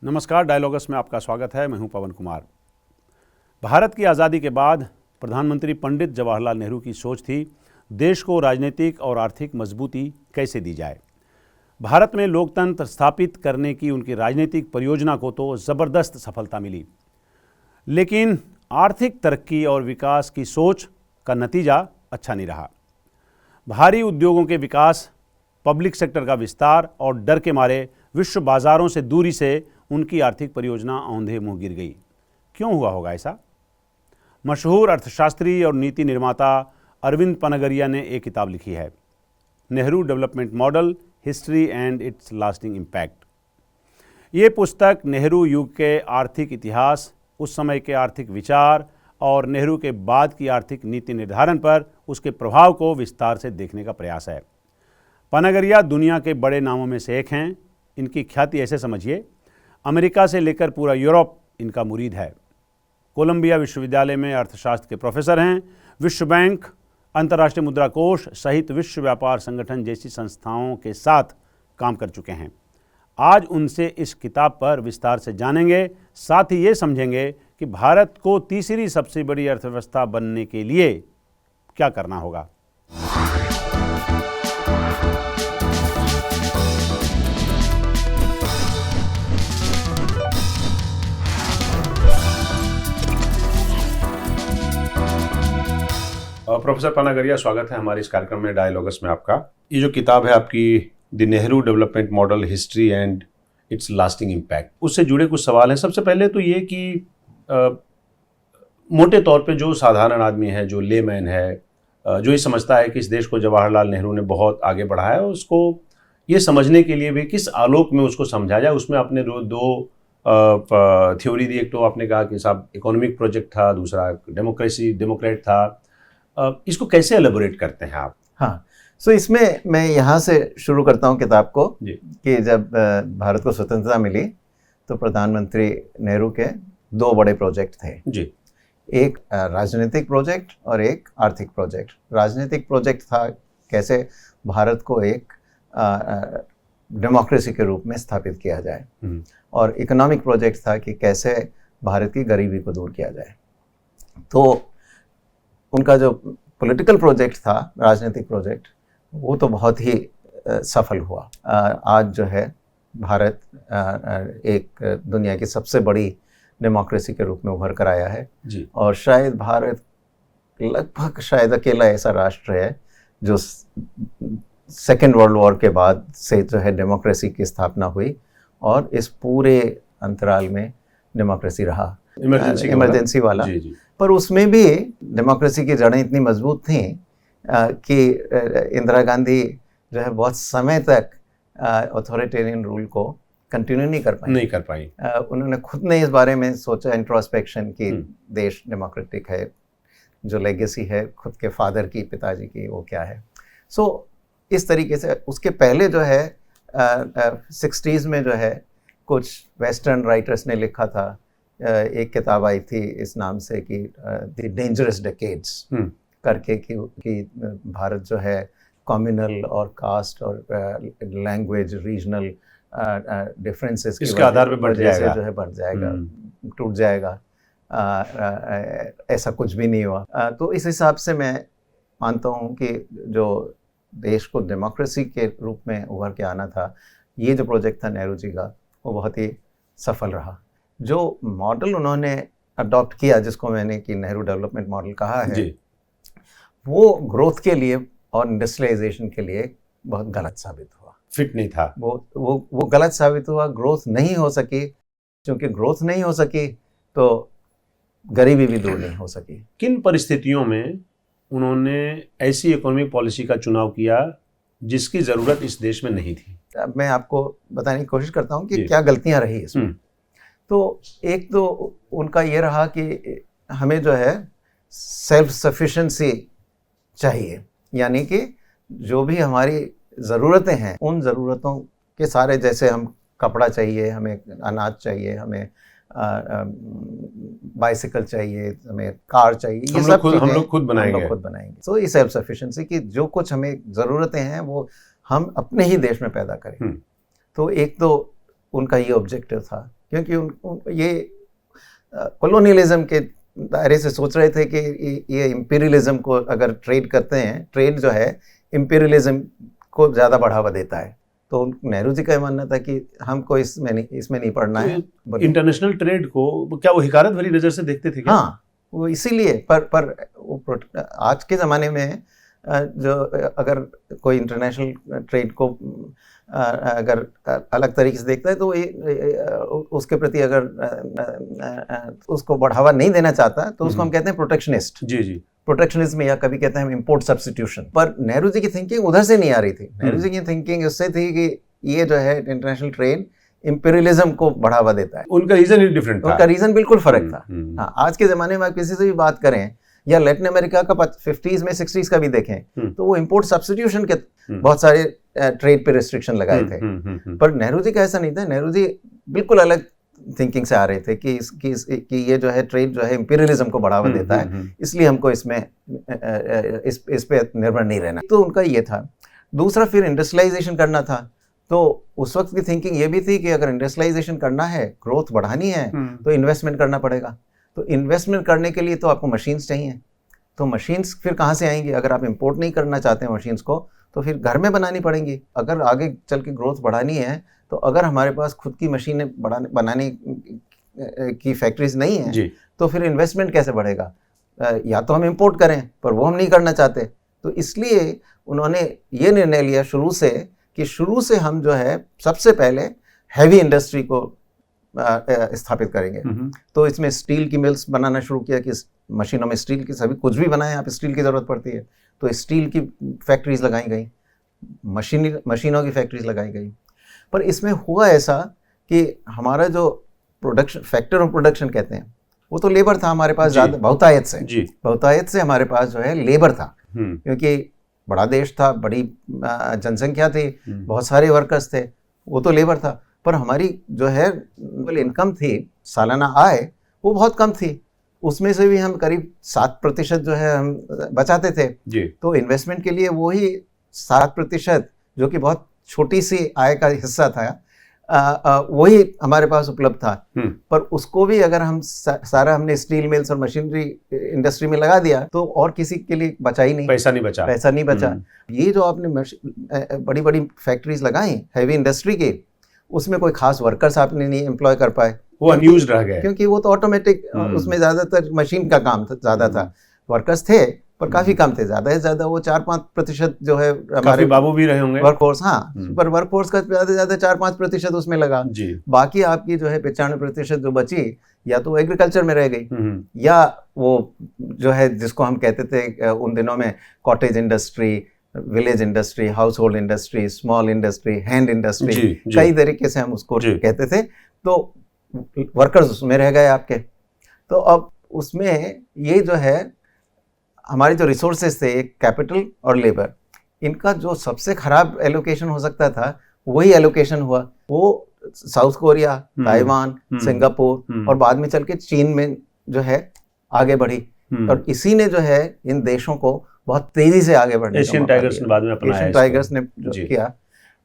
नमस्कार, डायलॉगस में आपका स्वागत है। मैं हूं पवन कुमार। भारत की आज़ादी के बाद प्रधानमंत्री पंडित जवाहरलाल नेहरू की सोच थी, देश को राजनीतिक और आर्थिक मजबूती कैसे दी जाए। भारत में लोकतंत्र स्थापित करने की उनकी राजनीतिक परियोजना को तो ज़बरदस्त सफलता मिली, लेकिन आर्थिक तरक्की और विकास की सोच का नतीजा अच्छा नहीं रहा। भारी उद्योगों के विकास, पब्लिक सेक्टर का विस्तार और डर के मारे विश्व बाजारों से दूरी से उनकी आर्थिक परियोजना औंधे मुंह गिर गई। क्यों हुआ होगा ऐसा? मशहूर अर्थशास्त्री और नीति निर्माता अरविंद पनागरिया ने एक किताब लिखी है, Nehru development model, history and it's lasting impact. ये पुस्तक नेहरू युग के आर्थिक इतिहास, उस समय के आर्थिक विचार और नेहरू के बाद की आर्थिक नीति निर्धारण पर उसके प्रभाव को विस्तार से देखने का प्रयास है। पनागरिया दुनिया के बड़े नामों में से एक हैं। इनकी ख्याति ऐसे समझिए, अमेरिका से लेकर पूरा यूरोप इनका मुरीद है। कोलंबिया विश्वविद्यालय में अर्थशास्त्र के प्रोफेसर हैं। विश्व बैंक, अंतर्राष्ट्रीय मुद्रा कोष सहित विश्व व्यापार संगठन जैसी संस्थाओं के साथ काम कर चुके हैं। आज उनसे इस किताब पर विस्तार से जानेंगे, साथ ही ये समझेंगे कि भारत को तीसरी सबसे बड़ी अर्थव्यवस्था बनने के लिए क्या करना होगा। प्रोफेसर पनागरिया, स्वागत है हमारे इस कार्यक्रम में, डायलॉगस में आपका। ये जो किताब है आपकी, the Nehru development model, history and it's lasting impact, उससे जुड़े कुछ सवाल हैं। सबसे पहले तो ये कि मोटे तौर पे जो साधारण आदमी है, जो लेमैन है, जो ये समझता है कि इस देश को जवाहरलाल नेहरू ने बहुत आगे बढ़ाया, उसको ये समझने के लिए भी किस आलोक में उसको समझा जाए। उसमें आपने दो थ्योरी दी। एक तो आपने कहा कि साहब इकोनॉमिक प्रोजेक्ट था, दूसरा डेमोक्रेट था। इसको कैसे एलेबोरेट करते हैं आप? हाँ, सो इसमें मैं यहाँ से शुरू करता हूँ किताब को कि जब भारत को स्वतंत्रता मिली तो प्रधानमंत्री नेहरू के दो बड़े प्रोजेक्ट थे जी। एक राजनीतिक प्रोजेक्ट और एक आर्थिक प्रोजेक्ट। राजनीतिक प्रोजेक्ट था कैसे भारत को एक डेमोक्रेसी के रूप में स्थापित किया जाए, और इकोनॉमिक प्रोजेक्ट था कि कैसे भारत की गरीबी को दूर किया जाए। तो उनका जो पॉलिटिकल प्रोजेक्ट था, राजनीतिक प्रोजेक्ट, वो तो बहुत ही सफल हुआ। आज जो है भारत एक दुनिया की सबसे बड़ी डेमोक्रेसी के रूप में उभर कर आया है जी। और शायद भारत लगभग शायद अकेला ऐसा राष्ट्र है जो सेकेंड वर्ल्ड वॉर के बाद से जो है डेमोक्रेसी की स्थापना हुई, और इस पूरे अंतराल में डेमोक्रेसी रहा, इमरजेंसी वाला जी। पर उसमें भी डेमोक्रेसी की जड़ें इतनी मजबूत थीं कि इंदिरा गांधी जो है बहुत समय तक ऑथोरिटेरियन रूल को कंटिन्यू नहीं कर पाई। उन्होंने खुद ने इस बारे में सोचा, इंट्रोस्पेक्शन, कि देश डेमोक्रेटिक है, जो लेगेसी है खुद के फादर की, पिताजी की, वो क्या है। सो इस तरीके से उसके पहले जो है 60s में जो है कुछ वेस्टर्न राइटर्स ने लिखा था, एक किताब आई थी इस नाम से कि द डेंजरस डेकेड्स करके, कि भारत जो है कम्युनल और कास्ट और लैंग्वेज, रीजनल डिफरेंसेस के आधार पे बढ़ जाएगा, जो है बढ़ जाएगा, टूट जाएगा। ऐसा कुछ भी नहीं हुआ। तो इस हिसाब से मैं मानता हूँ कि जो देश को डेमोक्रेसी के रूप में उभर के आना था, ये जो प्रोजेक्ट था नेहरू जी का, वो बहुत ही सफल रहा। जो मॉडल उन्होंने अडॉप्ट किया, जिसको मैंने कि नेहरू डेवलपमेंट मॉडल कहा है जी, वो ग्रोथ के लिए और इंडस्ट्रियलाइजेशन के लिए बहुत गलत साबित हुआ। फिट नहीं था वो गलत साबित हुआ। ग्रोथ नहीं हो सकी, क्योंकि ग्रोथ नहीं हो सकी तो गरीबी भी दूर नहीं हो सकी। किन परिस्थितियों में उन्होंने ऐसी इकोनॉमिक पॉलिसी का चुनाव किया जिसकी ज़रूरत इस देश में नहीं थी? अब मैं आपको बताने की कोशिश करता हूँ कि क्या गलतियाँ रही इसमें। तो एक तो उनका ये रहा कि हमें जो है सेल्फ सफिशिएंसी चाहिए, यानी कि जो भी हमारी ज़रूरतें हैं, उन ज़रूरतों के सारे, जैसे हम कपड़ा चाहिए, हमें अनाज चाहिए, हमें बाइसिकल चाहिए, हमें कार चाहिए, ये सब हम लोग खुद बनाएंगे। तो ये सेल्फ सफिशिएंसी की जो कुछ हमें ज़रूरतें हैं वो हम अपने ही देश में पैदा करें। तो एक तो उनका ये ऑब्जेक्टिव था। क्योंकि ये कॉलोनियलिज्म के दायरे से सोच रहे थे कि ये इंपीरियलिज्म को अगर ट्रेड करते हैं, ट्रेड जो है इंपीरियलिज्म को ज़्यादा बढ़ावा देता है। तो नेहरू जी का ये मानना था कि हमको इसमें नहीं पढ़ना है। इंटरनेशनल ट्रेड को क्या वो हिकारत भरी नज़र से देखते थे क्या? हाँ, वो इसीलिए पर आज के ज़माने में जो अगर कोई इंटरनेशनल ट्रेड को अगर अलग तरीके से देखता है तो उसके प्रति अगर उसको बढ़ावा नहीं देना चाहता तो उसको हम कहते हैं प्रोटेक्शनिस्ट। जी जी, प्रोटेक्शनिज्म, या कभी कहते हैं हम इंपोर्ट सब्स्टिट्यूशन। पर नेहरू जी की थिंकिंग उधर से नहीं आ रही थी। नेहरू जी की थिंकिंग उससे थी कि ये जो है इंटरनेशनल ट्रेड इंपीरियलिज्म को बढ़ावा देता है। उनका रीजन ही डिफरेंट था। उनका रीजन बिल्कुल फर्क था। हाँ, आज के ज़माने में आप किसी से भी बात करें या लैटिन अमेरिका का 50s में 60s का भी देखें तो वो इंपोर्ट सब्स्टिट्यूशन के बहुत सारे ट्रेड पे रिस्ट्रिक्शन लगाए थे। पर नेहरू जी का ऐसा नहीं था। नेहरू जी बिल्कुल अलग थिंकिंग से आ रहे थे कि ये जो है ट्रेड जो है इंपीरियलिज्म को बढ़ावा देता है, इसलिए हमको इसमें इस पे निर्भर नहीं रहना। तो उनका ये था। दूसरा, फिर इंडस्ट्रियलाइजेशन करना था। तो उस वक्त की थिंकिंग ये भी थी कि अगर इंडस्ट्रियलाइजेशन करना है, ग्रोथ बढ़ानी है, तो इन्वेस्टमेंट करना पड़ेगा। तो इन्वेस्टमेंट करने के लिए तो आपको मशीन्स चाहिए। तो मशीन्स फिर कहाँ से आएंगी? अगर आप इंपोर्ट नहीं करना चाहते हैं मशीन्स को, तो फिर घर में बनानी पड़ेंगी। अगर आगे चल के ग्रोथ बढ़ानी है, तो अगर हमारे पास खुद की मशीनें बनाने की फैक्ट्रीज नहीं है, तो फिर इन्वेस्टमेंट कैसे बढ़ेगा? या तो हम इंपोर्ट करें, पर वो हम नहीं करना चाहते। तो इसलिए उन्होंने ये निर्णय लिया शुरू से हम जो है सबसे पहले हैवी इंडस्ट्री को स्थापित करेंगे। तो इसमें स्टील की मिल्स बनाना शुरू किया कि मशीनों में स्टील की सभी कुछ भी बनाएं आप, स्टील की ज़रूरत पड़ती है, तो स्टील की फैक्ट्रीज लगाई गई, मशीनों की फैक्ट्रीज लगाई गई। पर इसमें हुआ ऐसा कि हमारा जो प्रोडक्शन, फैक्टर ऑफ प्रोडक्शन कहते हैं, वो तो लेबर था हमारे पास ज़्यादा, बहुतायत से हमारे पास जो है लेबर था, क्योंकि बड़ा देश था, बड़ी जनसंख्या थी, बहुत सारे वर्कर्स थे, वो तो लेबर था। पर हमारी जो है इनकम थी, सालाना आय, वो बहुत कम थी। उसमें से भी हम करीब 7% जो है हम बचाते थे जी। तो इन्वेस्टमेंट के लिए वही 7% जो कि बहुत छोटी सी आय का हिस्सा था, वही हमारे पास उपलब्ध था। पर उसको भी अगर हम सारा हमने स्टील मिल्स और मशीनरी इंडस्ट्री में लगा दिया तो और किसी के लिए बचा ही नहीं, पैसा नहीं बचा। ये जो आपने बड़ी बड़ी फैक्ट्रीज लगाई हैवी इंडस्ट्री की, उसमें कोई खास वर्कर्स आपने नहीं एम्प्लॉय कर पाए, वो अनयूज्ड रह गए, क्योंकि वो तो ऑटोमेटिक, उसमें ज्यादातर मशीन का काम ज्यादा था। वर्कर्स थे पर काफी कम थे, ज्यादा से ज्यादा वो 4-5% जो है हमारे बाबू भी रहे होंगे वर्कफोर्स। हाँ, पर वर्कफोर्स का ज्यादा से ज्यादा 4-5% उसमें लगा जी। बाकी आपकी जो है 95% जो बची, या तो एग्रीकल्चर में रह गई, या वो जो है जिसको हम कहते थे उन दिनों में cottage industry, village industry, house hold industry, small industry, hand industry, कई तरीके से हम उसको कहते थे। तो वर्कर्स उसमें रह गए आपके। तो अब उसमें ये जो है हमारे जो रिसोर्सेज थे, कैपिटल और लेबर, इनका जो सबसे खराब एलोकेशन हो सकता था वही एलोकेशन हुआ। वो साउथ कोरिया, ताइवान, सिंगापुर और बाद में चल के चीन में जो है आगे बढ़ी। और इसी ने जो है इन देशों को बहुत तेजी से आगे बढ़ने एशियन टाइगर्स ने बाद में अपनाया, एशियन टाइगर्स ने जो किया।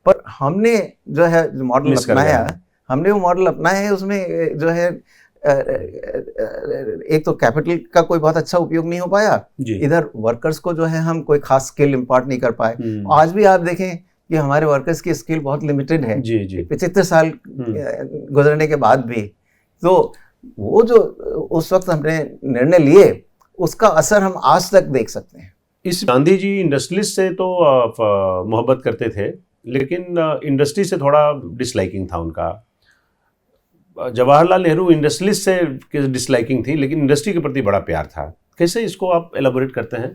पर हमने जो है मॉडल अपनाया, हमने वो मॉडल अपनाया है, उसमें जो है एक तो कैपिटल का कोई बहुत अच्छा उपयोग नहीं हो पाया, इधर वर्कर्स को जो है हम कोई खास स्किल इम्पार्ट नहीं कर पाए। आज भी आप देखें कि हमारे वर्कर्स की स्किल बहुत लिमिटेड है 75 साल गुजरने के बाद भी। तो वो जो उस वक्त हमने निर्णय लिए, उसका असर हम आज तक देख सकते हैं। इस गांधी जी इंडस्ट्रियलिस्ट से तो मोहब्बत करते थे, लेकिन इंडस्ट्री से थोड़ा डिसलाइकिंग था उनका। जवाहरलाल नेहरू इंडस्ट्रियलिस्ट से डिसलाइकिंग थी, लेकिन इंडस्ट्री के प्रति बड़ा प्यार था। कैसे इसको आप एलाबोरेट करते हैं?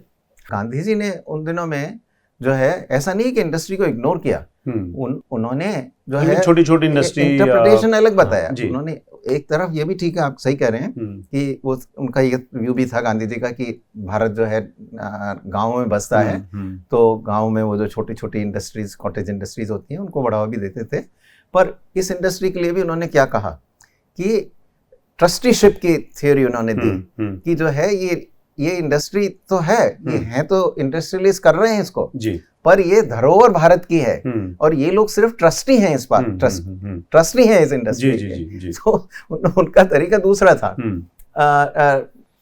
गांधी जी ने उन दिनों में जो है ऐसा नहीं कि इंडस्ट्री को इग्नोर किया, उन्होंने जो है छोटी छोटी इंडस्ट्री इंटरप्रिटेशन अलग बताया। उन्होंने एक तरफ ये भी ठीक है, आप सही कह रहे हैं कि वो उनका ये व्यू भी था गांधी जी का कि भारत जो है गाँव में बसता है, तो गाँव में वो जो छोटी छोटी इंडस्ट्रीज, कॉटेज इंडस्ट्रीज होती हैं, उनको बढ़ावा भी देते थे। पर इस इंडस्ट्री के लिए भी उन्होंने क्या कहा कि ट्रस्टीशिप की थ्योरी उन्होंने दी कि जो है ये इंडस्ट्री तो है, ये है तो इंडस्ट्रियलिस्ट कर रहे हैं इसको जी। पर ये धरोहर भारत की है और ये लोग सिर्फ ट्रस्टी हैं इस बात, ट्रस्टी हैं इस इंडस्ट्री के। तो उनका तरीका दूसरा था।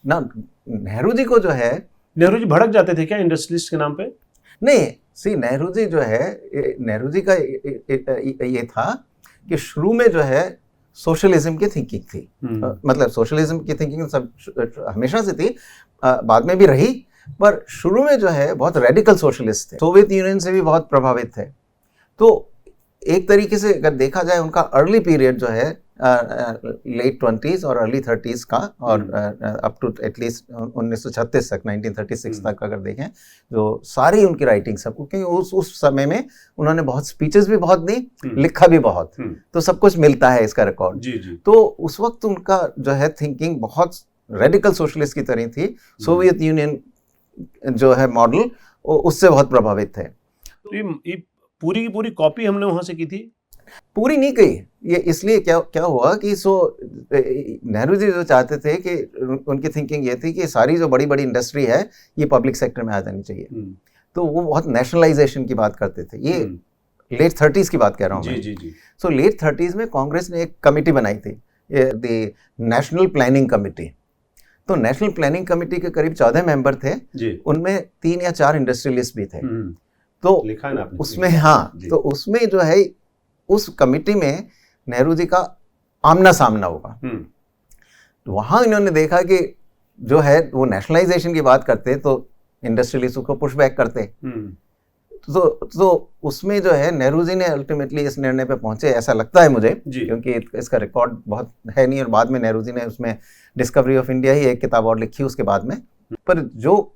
ना नेहरू जी को जो है, नेहरू जी भड़क जाते थे क्या इंडस्ट्रियलिस्ट के नाम पे? नहीं, सी नेहरू जी जो है, नेहरू जी का ये था कि शुरू में जो है सोशलिज्म की थिंकिंग थी, मतलब सोशलिज्म की थिंकिंग सब हमेशा से थी, बाद में भी रही, पर शुरू में जो है बहुत रेडिकल सोशलिस्ट थे, सोवियत यूनियन से भी बहुत प्रभावित थे। तो एक तरीके से अगर देखा जाए उनका अर्ली पीरियड जो है लेट 20s और अर्ली 30s का, और अप टू एटलीस्ट 1936 तक, 1936 तक अगर देखें, जो सारी उनकी राइटिंग सब, क्योंकि उस समय में उन्होंने बहुत स्पीचेस भी बहुत दी, लिखा भी बहुत, तो सब कुछ मिलता है इसका रिकॉर्ड। तो उस वक्त उनका जो है थिंकिंग बहुत रेडिकल सोशलिस्ट की तरह थी, सोवियत यूनियन जो है मॉडल उससे बहुत प्रभावित थे। तो ये पूरी की पूरी कॉपी हमने वहां से की थी? पूरी नहीं की ये, इसलिए क्या हुआ कि नेहरू जी जो चाहते थे कि उनकी थिंकिंग ये थी कि सारी जो बड़ी बड़ी इंडस्ट्री है ये पब्लिक सेक्टर में आ जानी चाहिए, तो वो बहुत नेशनलाइजेशन की बात करते थे। ये लेट 30s की बात कह रहा हूँ मैं। सो लेट 30s में कांग्रेस ने एक कमेटी बनाई थी, द नेशनल प्लानिंग कमेटी। तो नेशनल प्लानिंग कमेटी के करीब 14 मेंबर थे, उनमें 3 या 4 इंडस्ट्रियलिस्ट भी थे। तो लिखा है ना आपने उसमें, हाँ, तो उसमें जो है उस कमेटी में नेहरू जी का आमना सामना होगा। तो वहां इन्होंने देखा कि जो है वो नेशनलाइजेशन की बात करते तो इंडस्ट्रियलिस्ट को पुश बैक करते। तो उसमें जो है नेहरू जी ने अल्टीमेटली इस निर्णय पे पहुंचे, ऐसा लगता है मुझे, क्योंकि इसका रिकॉर्ड बहुत है नहीं, और बाद में नेहरू जी ने उसमें डिस्कवरी ऑफ इंडिया ही एक किताब और लिखी उसके बाद में। पर जो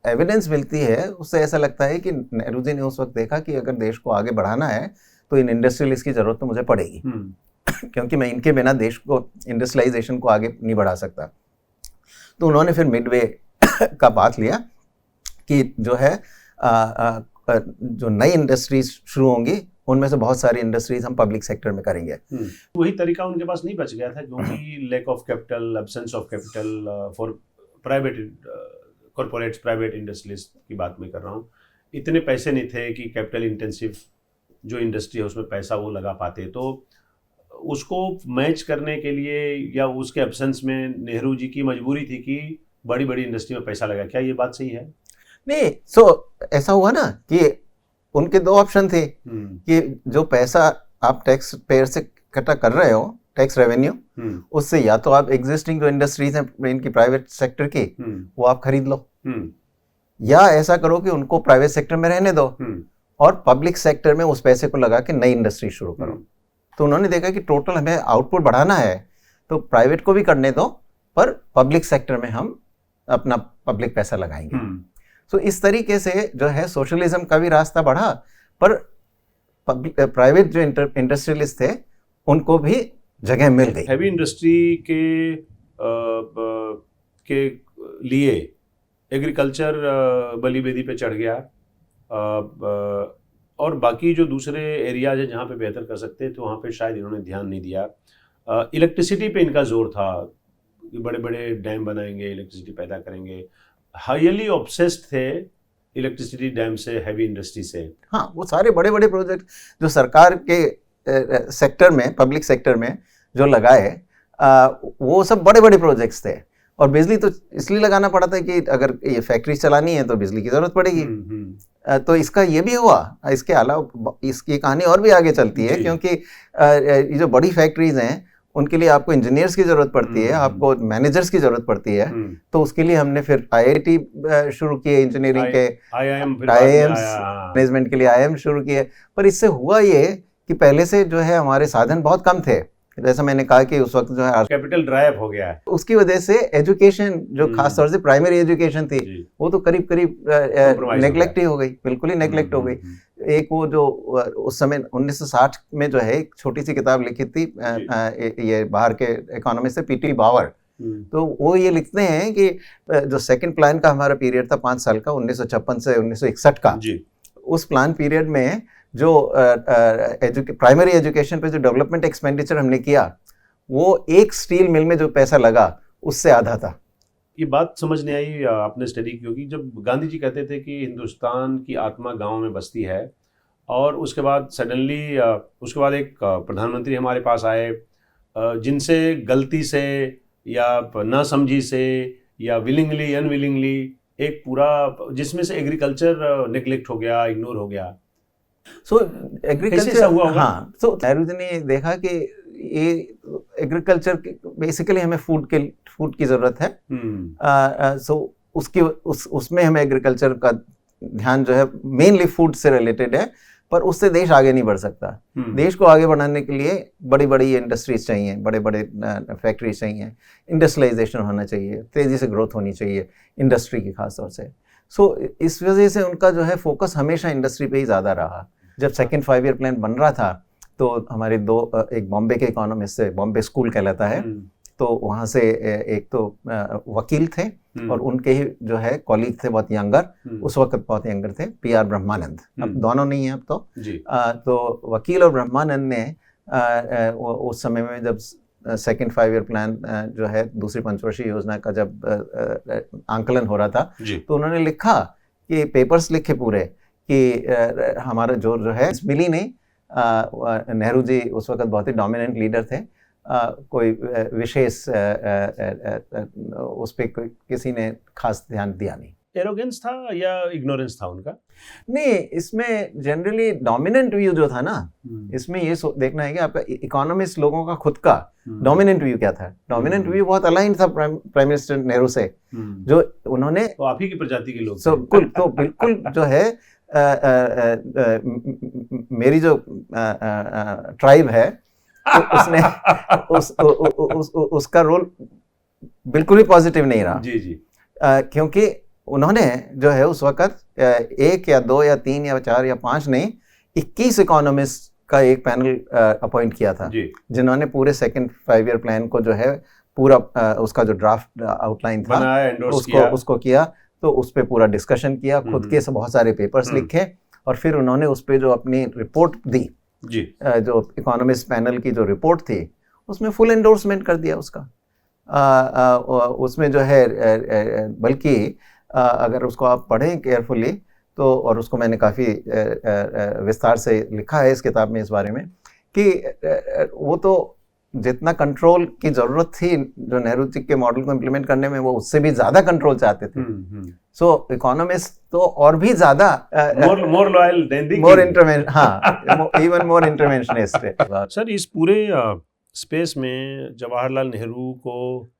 एविडेंस मिलती है उससे ऐसा लगता है कि नेहरू जी ने उस वक्त देखा कि अगर देश को आगे बढ़ाना है तो इन इंडस्ट्रियलिस्ट की जरूरत तो मुझे पड़ेगी, क्योंकि मैं इनके बिना देश को, इंडस्ट्रियलाइजेशन को आगे नहीं बढ़ा सकता। तो उन्होंने फिर मिडवे का बात लिया कि जो है जो नई इंडस्ट्रीज शुरू होंगी उनमें से बहुत सारी इंडस्ट्रीज हम पब्लिक सेक्टर में करेंगे। वही तरीका उनके पास नहीं बच गया था, क्योंकि lack of capital, absence of capital for private corporates, private industries की बात मैं कर रहा हूँ। इतने पैसे नहीं थे कि कैपिटल इंटेंसिव जो इंडस्ट्री है उसमें पैसा वो लगा पाते। तो उसको मैच करने के लिए या उसके एब्सेंस में नेहरू जी की मजबूरी थी कि बड़ी बड़ी इंडस्ट्री में पैसा लगा। क्या ये बात सही है? नहीं, ऐसा हुआ ना कि उनके 2 ऑप्शन थे कि जो पैसा आप टैक्स पेयर से इकट्ठा कर रहे हो, टैक्स रेवेन्यू, उससे या तो आप एग्जिस्टिंग जो इंडस्ट्रीज हैं इनकी प्राइवेट सेक्टर की वो आप खरीद लो, या ऐसा करो कि उनको प्राइवेट सेक्टर में रहने दो और पब्लिक सेक्टर में उस पैसे को लगा के नई इंडस्ट्री शुरू करो। तो उन्होंने देखा कि टोटल हमें आउटपुट बढ़ाना है तो प्राइवेट को भी करने दो, पर पब्लिक सेक्टर में हम अपना पब्लिक पैसा लगाएंगे। तो इस तरीके से जो है सोशलिज्म का भी रास्ता बढ़ा, पर प्राइवेट जो इंडस्ट्रियलिस्ट थे उनको भी जगह मिल गई। हैवी इंडस्ट्री के लिए एग्रीकल्चर बलि बेदी पे चढ़ गया, और बाकी जो दूसरे एरियाज है जहाँ पे बेहतर कर सकते हैं तो वहाँ पे शायद इन्होंने ध्यान नहीं दिया। इलेक्ट्रिसिटी पे इनका जोर था कि बड़े बड़े डैम बनाएंगे, इलेक्ट्रिसिटी पैदा करेंगे। हाईली ऑब्सेस्ड थे इलेक्ट्रिसिटी डैम से, हैवी इंडस्ट्री से। हाँ, वो सारे बड़े बड़े प्रोजेक्ट जो सरकार के सेक्टर में, पब्लिक सेक्टर में जो लगाए, वो सब बड़े बड़े प्रोजेक्ट्स थे। और बिजली तो इसलिए लगाना पड़ा था कि अगर ये फैक्ट्री चलानी है तो बिजली की जरूरत पड़ेगी। तो इसका ये भी हुआ। इसके अलावा इसकी कहानी और भी आगे चलती है, क्योंकि ये जो बड़ी फैक्ट्रीज हैं उनके लिए आपको इंजीनियर्स की जरूरत पड़ती है, आपको मैनेजर्स की जरूरत पड़ती है। तो उसके लिए हमने फिर IIT शुरू किए, इंजीनियरिंग के IIMs, मैनेजमेंट के लिए IIM शुरू किए। पर इससे हुआ ये कि पहले से जो है हमारे साधन बहुत कम थे। जैसा मैंने कहा कि उस वक्त जो है कैपिटल ड्राइव हो गया है, उसकी वजह से एजुकेशन जो खास तौर से प्राइमरी एजुकेशन थी वो तो करीब नेग्लेक्ट ही हो गई, बिल्कुल ही नेग्लेक्ट हो गई। एक वो जो उस समय 1960 में जो है एक छोटी सी किताब लिखी थी ये बाहर के इकोनॉमिस्ट से P.T. बावर, तो वो ये लिखते हैं कि जो सेकंड प्लान का हमारा पीरियड था 5 साल का, 1956 से 1961 का, उस प्लान पीरियड में जो प्राइमरी एजुकेशन पे जो डेवलपमेंट एक्सपेंडिचर हमने किया वो एक स्टील मिल में जो पैसा लगा उससे आधा था। ये बात समझ नहीं आई आपने स्टडी की होगी, जब गांधी जी कहते थे कि हिंदुस्तान की आत्मा गांव में बसती है, और उसके बाद सडनली उसके बाद एक प्रधानमंत्री हमारे पास आए जिनसे गलती से या ना समझी से या विलिंगली अनविलिंगली एक पूरा, जिसमें से एग्रीकल्चर नेग्लेक्ट हो गया, इग्नोर हो गया। सो कैसे ऐसा एग्रीकल्चर हुआ होगा? हाँ, तो नेहरू जी ने देखा कि ये एग्रीकल्चर बेसिकली हमें फूड की जरूरत है। सो उसमें हमें एग्रीकल्चर का ध्यान जो है मेनली फूड से रिलेटेड है, पर उससे देश आगे नहीं बढ़ सकता। देश को आगे बढ़ाने के लिए बड़ी बड़ी इंडस्ट्रीज चाहिए, बड़े बड़े फैक्ट्रीज चाहिए, इंडस्ट्रियलाइजेशन होना चाहिए, तेजी से ग्रोथ होनी चाहिए इंडस्ट्री की खास तौर से। सो इस वजह से उनका जो है फोकस हमेशा इंडस्ट्री पे ही ज़्यादा रहा। जब सेकंड 5 ईयर प्लान बन रहा था तो हमारे एक बॉम्बे के इकोनॉमिस्ट से, बॉम्बे स्कूल कहलाता है, तो वहाँ से एक तो वकील थे और उनके ही जो है कॉलीग थे बहुत यंगर, उस वक्त बहुत यंगर थे, PR ब्रह्मानंद। अब दोनों नहीं है अब तो वकील और ब्रह्मानंद ने उस समय में जब सेकंड 5 ईयर प्लान जो है दूसरी पंचवर्षीय योजना का जब आंकलन हो रहा था, तो उन्होंने लिखा कि पेपर्स लिखे पूरे कि हमारा जो है मिली नहीं। नेहरू जी उस वक्त बहुत ही डोमिनेंट लीडर थे, कोई विशेष उस पर किसी ने खास ध्यान दिया नहीं। एरोगेंस था या इग्नोरेंस था उनका? नहीं, इसमें जनरली डोमिनेंट व्यू जो था ना, इसमें ये देखना है कि आपका इकोनॉमिस्ट लोगों का खुद का डोमिनेंट व्यू क्या था। डोमिनेंट व्यू बहुत अलाइन था प्राइम मिनिस्टर नेहरू से, जो उन्होंने तो आप ही की प्रजाति के लोग तो बिल्कुल जो है मेरी जो ट्राइब है उसने उसका रोल बिल्कुल भी पॉजिटिव नहीं रहा। जी। क्योंकि उन्होंने जो है उस वक्त 1 या 2 या 3 या 4 या 5 नहीं, 21 इकोनॉमिस्ट का एक पैनल अपॉइंट किया था, जिन्होंने पूरे सेकंड 5 ईयर प्लान को जो है पूरा उसका जो ड्राफ्ट आउटलाइन था उसको किया, तो उस पर पूरा डिस्कशन किया, खुद के बहुत सारे पेपर्स लिखे, और फिर उन्होंने उस पर जो अपनी रिपोर्ट दी, जो इकोनॉमिस्ट पैनल की जो रिपोर्ट थी, उसमें फुल एंडोर्समेंट कर दिया उसका। उसमें जो है बल्कि अगर उसको आप पढ़ें केयरफुली तो, और उसको मैंने काफ़ी विस्तार से लिखा है इस किताब में इस बारे में, कि वो तो जितना कंट्रोल की ज़रूरत थी जो नेहरू जी के मॉडल को इम्प्लीमेंट करने में, वो उससे भी ज़्यादा कंट्रोल चाहते थे। सो इकोनॉमिस्ट तो और भी ज़्यादा more loyal than the more intervention, हाँ, इवन मोर इंटरवेंशनिस्ट। सर, इस पूरे स्पेस में जवाहरलाल नेहरू को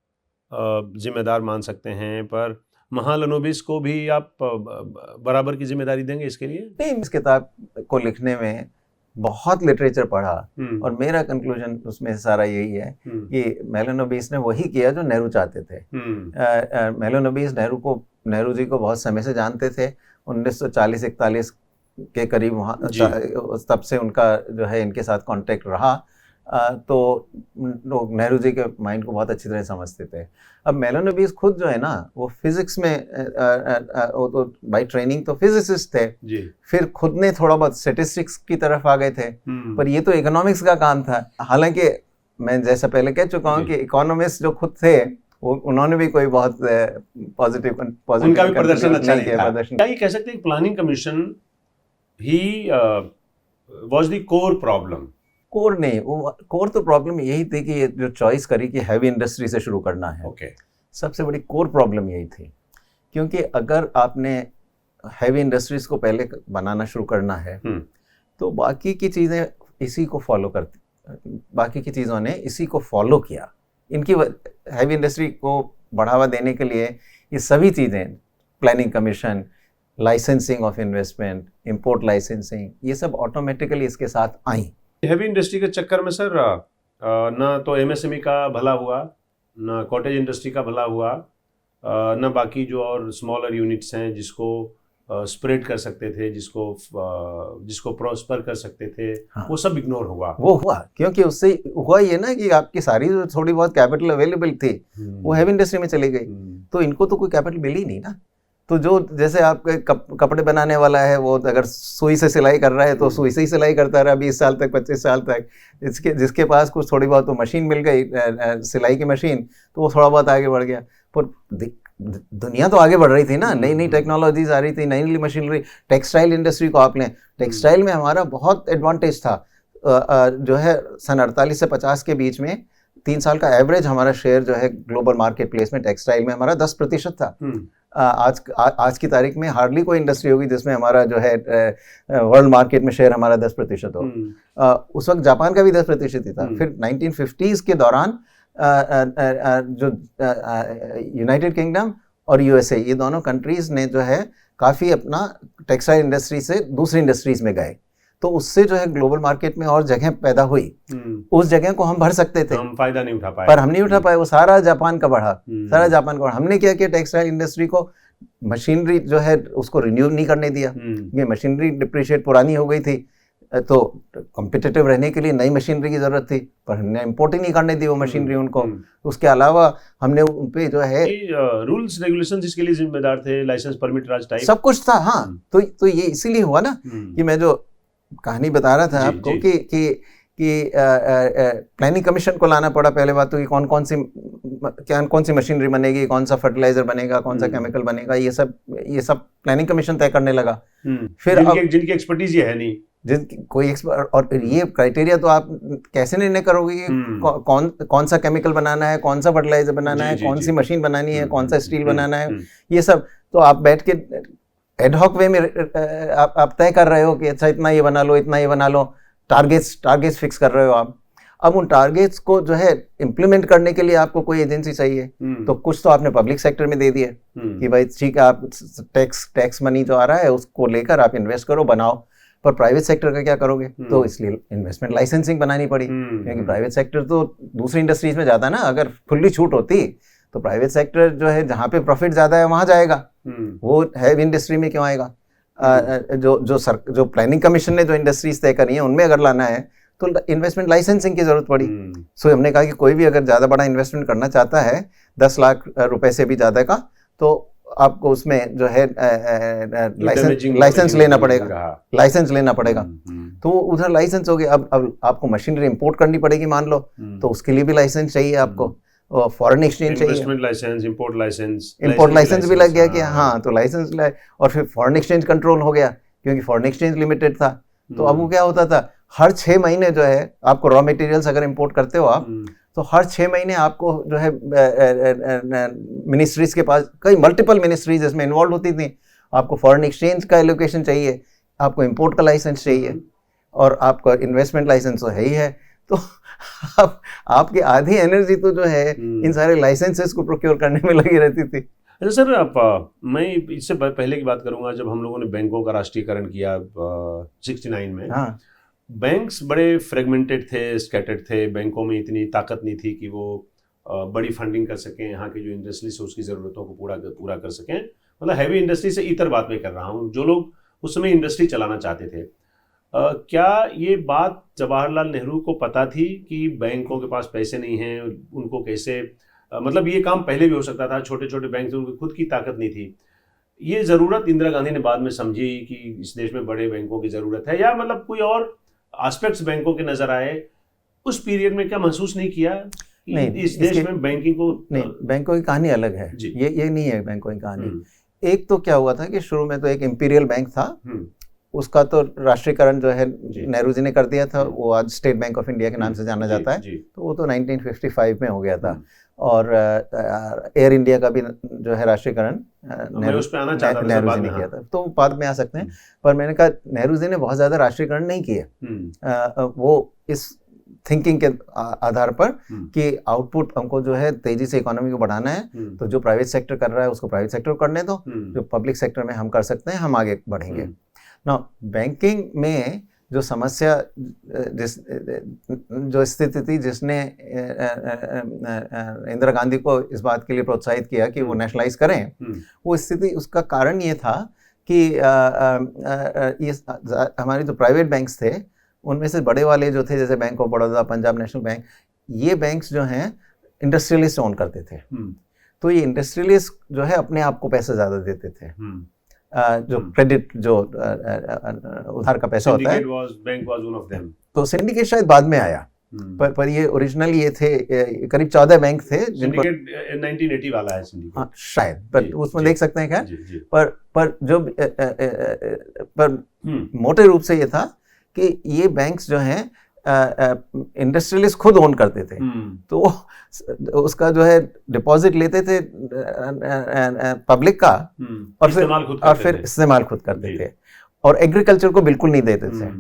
जिम्मेदार मान सकते हैं, पर महालनोबिस को भी आप बराबर की जिम्मेदारी देंगे इसके लिए? नहीं, इस किताब को लिखने में बहुत लिटरेचर पढ़ा और मेरा कंक्लूजन उसमें सारा यही है कि मेलानोबिस ने वही किया जो नेहरू चाहते थे। मेलानोबिस नेहरू जी को बहुत समय से जानते थे, 1940-41 के करीब वहाँ तब से उनका जो है इनके साथ कांटेक्ट रहा, तो लोग नेहरू जी के माइंड को बहुत अच्छी तरह समझते थे। अब मेलानोबिस खुद जो है ना, वो फिजिक्स में वो तो बाय ट्रेनिंग तो फिजिसिस्ट थे जी। फिर खुद ने थोड़ा बहुत स्टैटिस्टिक्स की तरफ आ गए थे, पर ये तो इकोनॉमिक्स का काम था। हालांकि मैं जैसा पहले कह चुका हूँ कि इकोनॉमिस्ट जो खुद थे वो उन्होंने भी कोई बहुत पॉजिटिव उनका भी प्रदर्शन अच्छा नहीं था। क्या ये कह सकते हैं planning commission he was the core problem? Core नहीं, वो कोर तो प्रॉब्लम यही थी कि ये जो चॉइस करी कि हैवी इंडस्ट्री से शुरू करना है, सबसे बड़ी कोर प्रॉब्लम यही थी। क्योंकि अगर आपने हैवी इंडस्ट्रीज को पहले बनाना शुरू करना है तो बाकी की चीज़ें इसी को फॉलो करती, बाकी की चीज़ों ने इसी को फॉलो किया। इनकी हैवी इंडस्ट्री को बढ़ावा देने के लिए ये सभी चीज़ें, planning commission, licensing of investment, import licensing, ये सब ऑटोमेटिकली इसके साथ आई। हैवी इंडस्ट्री के चक्कर में सर ना तो MSME का भला हुआ, ना कॉटेज इंडस्ट्री का भला हुआ, ना बाकी जो और स्मॉलर यूनिट्स हैं जिसको स्प्रेड कर सकते थे, जिसको प्रॉस्पर कर सकते थे, वो सब इग्नोर हुआ। वो हुआ क्योंकि उससे हुआ ये ना कि आपकी सारी जो थोड़ी बहुत कैपिटल अवेलेबल थी वो हैवी इंडस्ट्री में चली गई, तो इनको तो कोई कैपिटल मिली नहीं ना। तो जो जैसे आपके कपड़े बनाने वाला है, वो अगर सुई से सिलाई कर रहा है तो सुई से ही सिलाई करता रहा 20 साल तक, 25 साल तक। जिसके पास कुछ थोड़ी बहुत तो मशीन मिल गई, सिलाई की मशीन, तो वो थोड़ा बहुत आगे बढ़ गया। पर दुनिया तो आगे बढ़ रही थी ना, नई नई टेक्नोलॉजीज आ रही थी, नई नई मशीनरी। टेक्सटाइल इंडस्ट्री को आप लें, टेक्सटाइल में हमारा बहुत एडवांटेज था। जो है सन 48 से 50 के बीच में 3 साल का एवरेज हमारा शेयर जो है ग्लोबल मार्केट प्लेस में टेक्सटाइल में हमारा 10% था। आज की तारीख में हार्डली कोई इंडस्ट्री होगी जिसमें हमारा जो है वर्ल्ड मार्केट में शेयर हमारा 10% हो। उस वक्त जापान का भी 10% ही था। फिर 1950s के दौरान जो यूनाइटेड किंगडम और यूएसए, ये दोनों कंट्रीज ने जो है काफ़ी अपना टेक्सटाइल इंडस्ट्री से दूसरी इंडस्ट्रीज में गए, तो उससे जो है ग्लोबल मार्केट में और जगह पैदा हुई। उस जगह को हम भर सकते थे, हम फायदा नहीं उठा पाए, पर हम नहीं उठा पाए। वो सारा जापान का बढ़ा, सारा जापान का बढ़ा। हमने क्या किया, टेक्सटाइल इंडस्ट्री को मशीनरी जो है उसको रिन्यू नहीं करने दिया। ये मशीनरी डिप्रिशिएट पुरानी हो गई थी, तो कॉम्पिटिटिव रहने के लिए नई मशीनरी की जरूरत थी, पर हमने इम्पोर्ट ही नहीं करने दी वो मशीनरी उनको। उसके अलावा हमने उन पे जो है रूल्स रेगुलेशंस इसके लिए जिम्मेदार थे, लाइसेंस परमिट राज टाइप सब कुछ था। हाँ, तो ये इसीलिए हुआ ना कि मैं जो कहानी बता रहा था आपको कि प्लानिंग कमीशन को लाना पड़ा पहले बात तो, कि कौन सी मशीनरी बनेगी, कौन सा फर्टिलाइजर बनेगा, कौन सा केमिकल बनेगा, ये सब प्लानिंग कमीशन तय करने लगा। फिर जिनकी एक्सपर्टीज ये है नहीं, कोई एक्सपर्ट, और ये क्राइटेरिया तो आप कैसे निर्णय करोगे कि कौन सा केमिकल बनाना है, कौन सा फर्टिलाइजर बनाना है, कौन सी मशीन बनानी है, कौन सा स्टील बनाना है, ये सब तो आप बैठ के एडहॉक वे में आप तय कर रहे हो कि अच्छा इतना ये बना लो, इतना ये बना लो, टारगेट्स फिक्स कर रहे हो आप। अब उन टारगेट्स को जो है इम्प्लीमेंट करने के लिए आपको कोई एजेंसी चाहिए, तो कुछ तो आपने पब्लिक सेक्टर में दे दिए कि भाई ठीक है, आप टैक्स मनी जो आ रहा है उसको लेकर आप इन्वेस्ट करो, बनाओ। पर प्राइवेट सेक्टर का क्या करोगे? तो इसलिए इन्वेस्टमेंट लाइसेंसिंग बनानी पड़ी, क्योंकि प्राइवेट सेक्टर तो दूसरी इंडस्ट्रीज में जाता है ना। अगर फुल्ली छूट होती तो प्राइवेट सेक्टर जो है जहाँ पे प्रॉफिट ज्यादा है वहां जाएगा, वो हैवी इंडस्ट्री में क्यों आएगा? जो प्लानिंग कमीशन ने जो इंडस्ट्रीज तय करी हैं उनमें अगर लाना है तो इन्वेस्टमेंट लाइसेंसिंग की जरूरत पड़ी। सो हमने कहा कि कोई भी अगर ज्यादा बड़ा इन्वेस्टमेंट करना चाहता है 10 लाख रुपए से भी ज्यादा का, तो आपको उसमें जो है लाइसेंस लेना पड़ेगा। तो उधर लाइसेंस हो गया। अब आपको मशीनरी इंपोर्ट करनी पड़ेगी मान लो, तो उसके लिए भी लाइसेंस चाहिए आपको, फॉरेन एक्सचेंज चाहिए, इन्वेस्टमेंट लाइसेंस, इंपोर्ट लाइसेंस भी लग गया कि हाँ, तो लाइसेंस और फिर फॉरेन एक्सचेंज कंट्रोल हो गया, क्योंकि फॉरेन एक्सचेंज लिमिटेड था। तो अब वो क्या होता था, हर 6 महीने जो है आपको रॉ मटेरियल्स अगर इंपोर्ट करते हो आप, तो हर 6 महीने आपको जो है मिनिस्ट्रीज के पास, कई मल्टीपल मिनिस्ट्रीज इसमें इन्वॉल्व होती थी, आपको फॉरेन एक्सचेंज का एलोकेशन चाहिए, आपको इंपोर्ट का लाइसेंस चाहिए, और आपका इन्वेस्टमेंट लाइसेंस तो है ही है। तो आपकी आधी एनर्जी तो जो है इन सारे लाइसेंसेस को प्रोक्योर करने में लगी रहती थी। अच्छा सर, मैं इससे पहले की बात करूंगा, जब हम लोगों ने बैंकों का राष्ट्रीयकरण किया 69 में, हाँ, बैंक्स बड़े फ्रेगमेंटेड थे, स्कैटर्ड थे, बैंकों में इतनी ताकत नहीं थी कि वो बड़ी फंडिंग कर सकें, यहाँ के जो इंडस्ट्रीज है उसकी ज़रूरतों को पूरा कर सकें। मतलब हैवी इंडस्ट्री से इतर बात में कर रहा हूँ, जो लोग उस समय इंडस्ट्री चलाना चाहते थे। क्या ये बात जवाहरलाल नेहरू को पता थी कि बैंकों के पास पैसे नहीं हैं, उनको कैसे मतलब ये काम पहले भी हो सकता था, छोटे छोटे बैंक थे, उनकी खुद की ताकत नहीं थी, ये ज़रूरत इंदिरा गांधी ने बाद में समझी कि इस देश में बड़े बैंकों की ज़रूरत है, या मतलब कोई और एस्पेक्ट्स बैंकों के नज़र आए उस पीरियड में? क्या महसूस नहीं किया नहीं, इस देश में बैंकिंग को? नहीं, बैंकों की कहानी अलग है, ये नहीं है बैंकों की कहानी। एक तो क्या हुआ था कि शुरू में तो एक इंपीरियल बैंक था, उसका तो राष्ट्रीयकरण जो है नेहरू जी ने कर दिया था, वो आज स्टेट बैंक ऑफ इंडिया के नाम से जाना जाता है। तो वो तो 1955 में हो गया था। और एयर इंडिया का भी जो है राष्ट्रीयकरण नेहरू जी ने किया था, तो बाद में आ सकते हैं। पर मैंने कहा नेहरू जी ने बहुत ज्यादा राष्ट्रीयकरण नहीं किए, वो इस थिंकिंग के आधार पर कि आउटपुट हमको जो है तेजी से इकोनॉमी को बढ़ाना है, तो जो प्राइवेट सेक्टर कर रहा है उसको प्राइवेट सेक्टर करने दो, जो पब्लिक सेक्टर में हम कर सकते हैं हम आगे बढ़ेंगे। ना बैंकिंग में जो समस्या जो स्थिति थी जिसने इंदिरा गांधी को इस बात के लिए प्रोत्साहित किया कि वो नेशनलाइज करें, वो स्थिति, उसका कारण ये था कि ये हमारी जो प्राइवेट बैंक्स थे उनमें से बड़े वाले जो थे, जैसे bank of Baroda, Punjab national bank, ये बैंक्स जो हैं इंडस्ट्रियलिस्ट ओन करते थे। तो ये इंडस्ट्रियलिस्ट जो है अपने आप को पैसा ज़्यादा देते थे, जो क्रेडिट जो उधार का पैसा होता है, bank was one of them. तो सिंडिकेट शायद बाद में आया, पर ये ओरिजिनल ये थे करीब 14 बैंक थे जिन पर 1980 वाला है सिंडिकेट। हाँ शायद, पर उसमें देख सकते हैं क्या। जी, जी। पर जो पर मोटे रूप से ये था कि ये बैंक्स जो हैं इंडस्ट्रियलिस्ट खुद ओन करते थे, तो उसका जो है डिपॉजिट लेते थे पब्लिक का और फिर इस्तेमाल खुद करते थे और एग्रीकल्चर को बिल्कुल नहीं देते थे।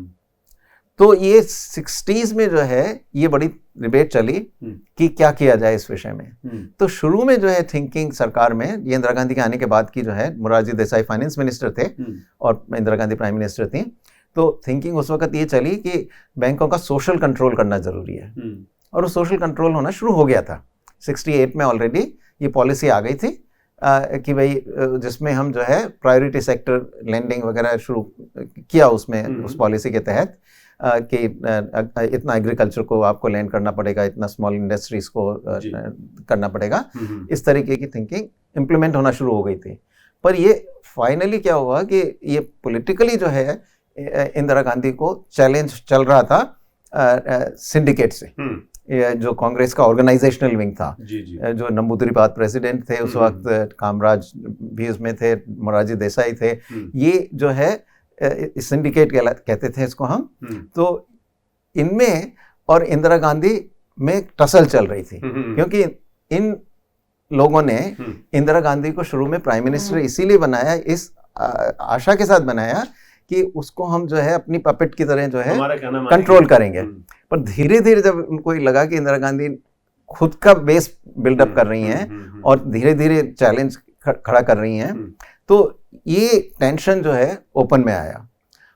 तो ये 60s में जो है ये बड़ी डिबेट चली कि क्या किया जाए इस विषय में। तो शुरू में जो है थिंकिंग सरकार में, ये इंदिरा गांधी के आने के बाद की जो है, मोरारजी देसाई फाइनेंस मिनिस्टर थे और इंदिरा गांधी प्राइम मिनिस्टर थी, तो थिंकिंग उस वक्त ये चली कि बैंकों का सोशल कंट्रोल करना जरूरी है और वो सोशल कंट्रोल होना शुरू हो गया था। 68 में ऑलरेडी ये पॉलिसी आ गई थी कि भाई जिसमें हम जो है प्रायोरिटी सेक्टर लेंडिंग वगैरह शुरू किया उसमें, उस पॉलिसी के तहत कि इतना एग्रीकल्चर को आपको लैंड करना पड़ेगा, इतना स्मॉल इंडस्ट्रीज को करना पड़ेगा। इस तरीके की थिंकिंग इम्प्लीमेंट होना शुरू हो गई थी। पर ये फाइनली क्या हुआ कि ये पॉलिटिकली जो है इंदिरा गांधी को चैलेंज चल रहा था सिंडिकेट से, जो कांग्रेस का ऑर्गेनाइजेशनल विंग था, जो नंबूदरी प्रेसिडेंट थे उस वक्त, कामराज भी उसमें थे, मोरारजी देसाई थे, ये जो है सिंडिकेट कहते थे इसको हम। तो इनमें और इंदिरा गांधी में टसल चल रही थी, क्योंकि इन लोगों ने इंदिरा गांधी को शुरू में प्राइम मिनिस्टर इसीलिए बनाया, इस आशा के साथ बनाया कि उसको हम जो है अपनी पपेट की तरह जो है कंट्रोल करेंगे। पर धीरे धीरे जब उनको लगा कि इंदिरा गांधी खुद का बेस बिल्डअप कर रही हैं और धीरे धीरे चैलेंज खड़ा कर रही हैं, तो ये टेंशन जो है ओपन में आया।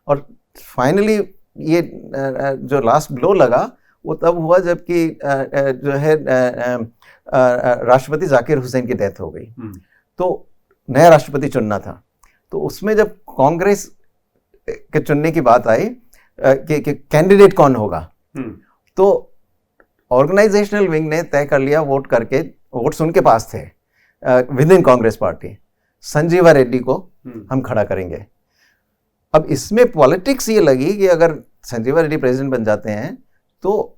और फाइनली ये जो लास्ट ब्लो लगा वो तब हुआ जबकि जो है राष्ट्रपति जाकिर हुसैन की डेथ हो गई, तो नया राष्ट्रपति चुनना था। तो उसमें जब कांग्रेस के चुनने की बात आई कि कैंडिडेट कौन होगा, तो ऑर्गेनाइजेशनल विंग ने तय कर लिया, वोट करके, वोट्स उनके पास थे within Congress party, Sanjiva Reddy को हम खड़ा करेंगे। अब इसमें पॉलिटिक्स ये लगी कि अगर संजीवा रेड्डी प्रेसिडेंट बन जाते हैं तो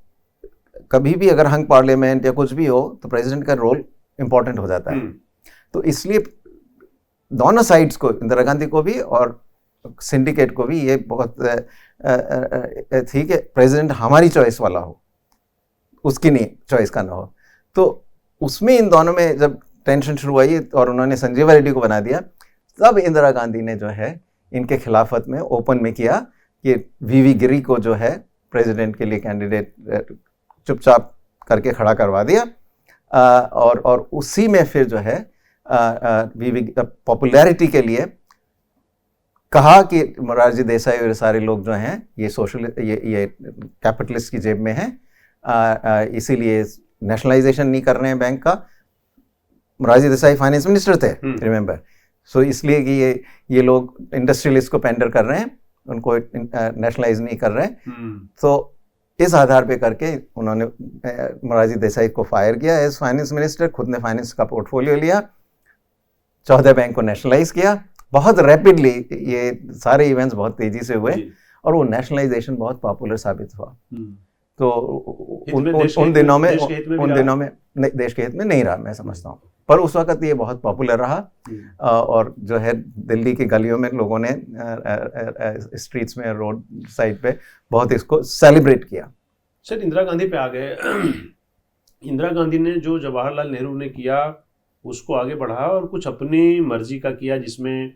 कभी भी अगर हंग पार्लियामेंट या कुछ भी हो तो प्रेसिडेंट का रोल इंपॉर्टेंट हो जाता है। तो इसलिए दोनों साइड्स को, इंदिरा गांधी को भी और सिंडिकेट को भी, ये बहुत थी कि प्रेसिडेंट हमारी चॉइस वाला हो, उसकी नहीं चॉइस का ना हो। तो उसमें इन दोनों में जब टेंशन शुरू हुई और उन्होंने संजीवा रेड्डी को बना दिया, तब इंदिरा गांधी ने जो है इनके खिलाफत में ओपन में किया कि वीवी गिरी को जो है प्रेसिडेंट के लिए कैंडिडेट चुपचाप करके खड़ा करवा दिया। और उसी में फिर जो है वीवी पॉपुलैरिटी के लिए कहा कि मोरारजी देसाई और सारे लोग जो हैं ये ये कैपिटलिस्ट की जेब में हैं, इसीलिए नेशनलाइजेशन नहीं कर रहे हैं बैंक का। मोरारजी देसाई फाइनेंस मिनिस्टर थे, रिमेंबर। सो इसलिए कि ये लोग इंडस्ट्रियलिस्ट को पेंडर कर रहे हैं, उनको नेशनलाइज नहीं कर रहे हैं। तो इस आधार पे करके उन्होंने मोरारजी देसाई को फायर किया एज फाइनेंस मिनिस्टर, खुद ने फाइनेंस का पोर्टफोलियो लिया, 14 बैंक को नेशनलाइज किया। बहुत रैपिडली ये सारे इवेंट्स बहुत तेजी से हुए और वो नेशनलाइजेशन बहुत पॉपुलर साबित हुआ। तो उन दिनों में देश के हित में नहीं रहा, मैं समझता हूँ, पर उस वक्त ये बहुत पॉपुलर रहा। और जो है दिल्ली की गलियों में लोगों ने स्ट्रीट्स में, रोड साइड पे बहुत इसको सेलिब्रेट किया। सर, इंदिरा गांधी पे आ गए। इंदिरा गांधी ने जो जवाहरलाल नेहरू ने किया उसको आगे बढ़ाया और कुछ अपनी मर्जी का किया, जिसमें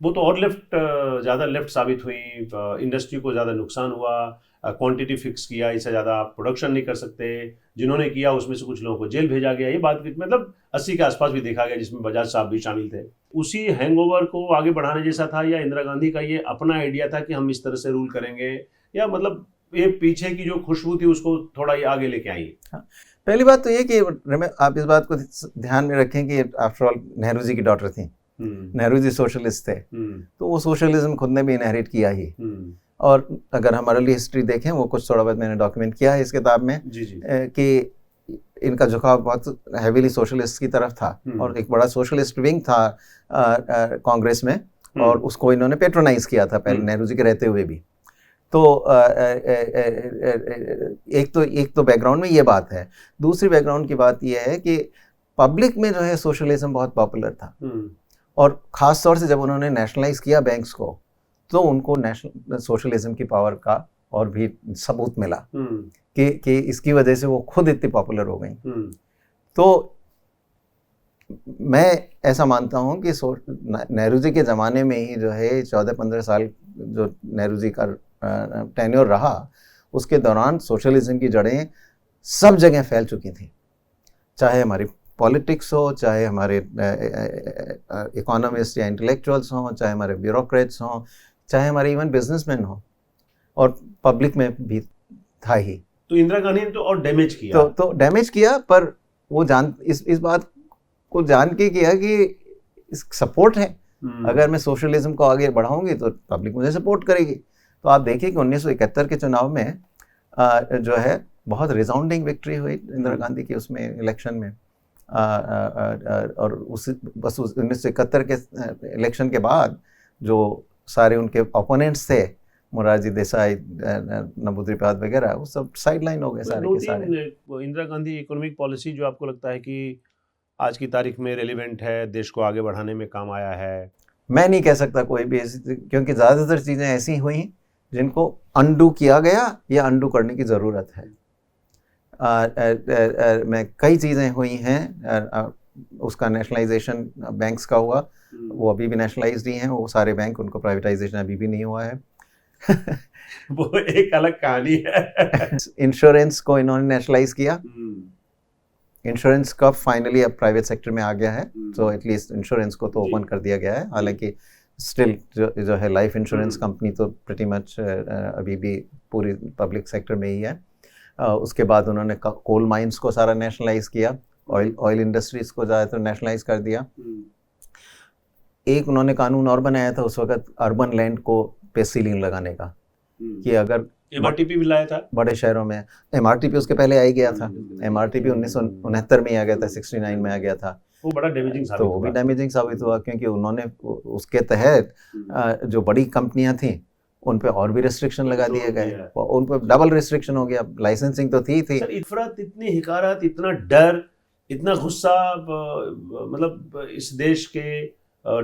वो तो और ज़्यादा लेफ्ट साबित हुई। इंडस्ट्री को ज़्यादा नुकसान हुआ, क्वांटिटी फिक्स किया, इससे ज़्यादा आप प्रोडक्शन नहीं कर सकते। जिन्होंने किया उसमें से कुछ लोगों को जेल भेजा गया। ये बात मतलब 80 के आसपास भी देखा गया, जिसमें बजाज साहब भी शामिल थे। उसी हैंगओवर को आगे बढ़ाने जैसा था, या इंदिरा गांधी का ये अपना आइडिया था कि हम इस तरह से रूल करेंगे, या मतलब ये पीछे की जो खुशबू थी उसको थोड़ा ये आगे लेके आई? पहली बात तो ये कि आप इस बात को ध्यान में रखें कि आफ्टर ऑल नेहरू जी की डॉटर थी, नेहरू जी सोशलिस्ट थे, तो वो सोशलिज्म खुद ने भी इनहेरिट किया ही। और अगर हम अर्ली हिस्ट्री देखें, वो कुछ थोड़ा बहुत मैंने डॉक्यूमेंट किया है इस किताब में, कि इनका झुकाव बहुत हैवीली सोशलिस्ट की तरफ था और एक बड़ा सोशलिस्ट विंग था कांग्रेस में, और उसको इन्होंने पेट्रोनाइज किया था पहले नेहरू जी के रहते हुए भी। तो एक तो बैकग्राउंड में ये बात है। दूसरी बैकग्राउंड की बात ये है कि पब्लिक में जो है सोशलिज्म बहुत पॉपुलर था, और ख़ास तौर से जब उन्होंने नेशनलाइज किया बैंक्स को, तो उनको नेशनल सोशलिज्म की पावर का और भी सबूत मिला कि इसकी वजह से वो खुद इतनी पॉपुलर हो गई। तो मैं ऐसा मानता हूँ कि नेहरू जी के ज़माने में ही जो है 14-15 साल जो नेहरू जी का टेन्योर रहा, उसके दौरान सोशलिज्म की जड़ें सब जगह फैल चुकी थी, चाहे हमारी पॉलिटिक्स हो, चाहे हमारे इकोनॉमिस्ट या इंटेलेक्चुअल्स हों, चाहे हमारे ब्यूरोक्रेट्स हों, चाहे हमारे इवन बिजनेसमैन हों, और पब्लिक में भी था ही। तो इंदिरा गांधी ने तो और डैमेज किया, तो डैमेज किया, पर वो इस बात को जान के किया कि इस सपोर्ट है, अगर मैं सोशलिज्म को आगे बढ़ाऊंगी तो पब्लिक मुझे सपोर्ट करेगी। तो आप देखिए कि 1971 के चुनाव में जो है बहुत रिसाउंडिंग विक्ट्री हुई इंदिरा गांधी की उसमें इलेक्शन में, और उस 1971 के इलेक्शन के बाद जो सारे उनके ओपोनेंट्स थे, मोरारजी देसाई, नबू प्रसाद वगैरह, वो सब साइडलाइन हो गए सारे के सारे। इंदिरा गांधी इकोनॉमिक पॉलिसी जो आपको लगता है कि आज की तारीख में रेलिवेंट है, देश को आगे बढ़ाने में काम आया है? मैं नहीं कह सकता कोई भी ऐसी, क्योंकि ज़्यादातर चीज़ें ऐसी हुई जिनको अनडू किया गया या अनडू करने की ज़रूरत है। में कई चीज़ें हुई हैं, उसका नेशनलाइजेशन बैंक्स का हुआ, वो अभी भी नेशनलाइज्ड ही हैं, वो सारे बैंक, उनको प्राइवेटाइजेशन अभी भी नहीं हुआ है। वो एक अलग कहानी है। इंश्योरेंस को इन्होंने नेशनलाइज किया, इंश्योरेंस कब फाइनली अब प्राइवेट सेक्टर में आ गया है, तो एटलीस्ट इंश्योरेंस को तो ओपन कर दिया गया है। हालांकि स्टिल जो है लाइफ इंश्योरेंस कंपनी तो प्रीटी मच अभी भी पूरी पब्लिक सेक्टर में ही है। उसके बाद उन्होंने कोल माइंस को सारा नेशनलाइज किया, ऑयल इंडस्ट्रीज को ज़्यादातर नेशनलाइज कर दिया। एक उन्होंने कानून और बनाया था उस वक्त अर्बन लैंड को पे सीलिंग लगाने का, कि अगर एमआरटीपी भी लाया था बड़े शहरों में। एमआरटीपी उसके पहले आ ही गया था, एमआरटीपी 1969 में आ गया था, 69 में आ गया था। वो बड़ा डैमेजिंग साबित हुआ। तो वो भी डैमेजिंग साबित हुआ, क्योंकि उन्होंने उसके तहत जो बड़ी कंपनियां थी उन पे और भी रेस्ट्रिक्शन लगा दिए गए, उन पे डबल रेस्ट्रिक्शन हो गया। लाइसेंसिंग तो थी इफरात, इतनी हिकारत, इतना डर, इतना गुस्सा, मतलब इस देश के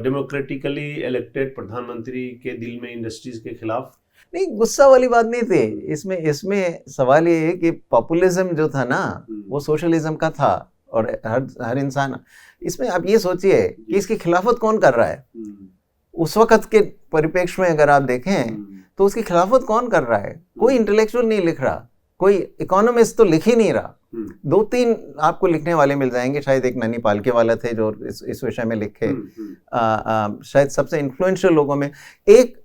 डेमोक्रेटिकली इलेक्टेड प्रधानमंत्री के दिल में इंडस्ट्रीज के खिलाफ? नहीं, गुस्सा वाली बात नहीं थी इसमें सवाल ये है कि पॉपुलिज्म जो था ना, वो सोशलिज्म का था, और हर इंसान इसमें, आप ये सोचिए कि इसकी खिलाफत कौन कर रहा है। उस वक्त के परिप्रेक्ष्य में अगर आप देखें तो उसकी खिलाफत कौन कर रहा है? कोई इंटेलेक्चुअल नहीं लिख रहा, कोई इकोनॉमिस्ट तो लिख ही नहीं रहा। 2-3 आपको लिखने वाले मिल जाएंगे, शायद एक नैनी पालके वाला थे जो इस विषय में लिखे, शायद सबसे इन्फ्लुएंशियल लोगों में। एक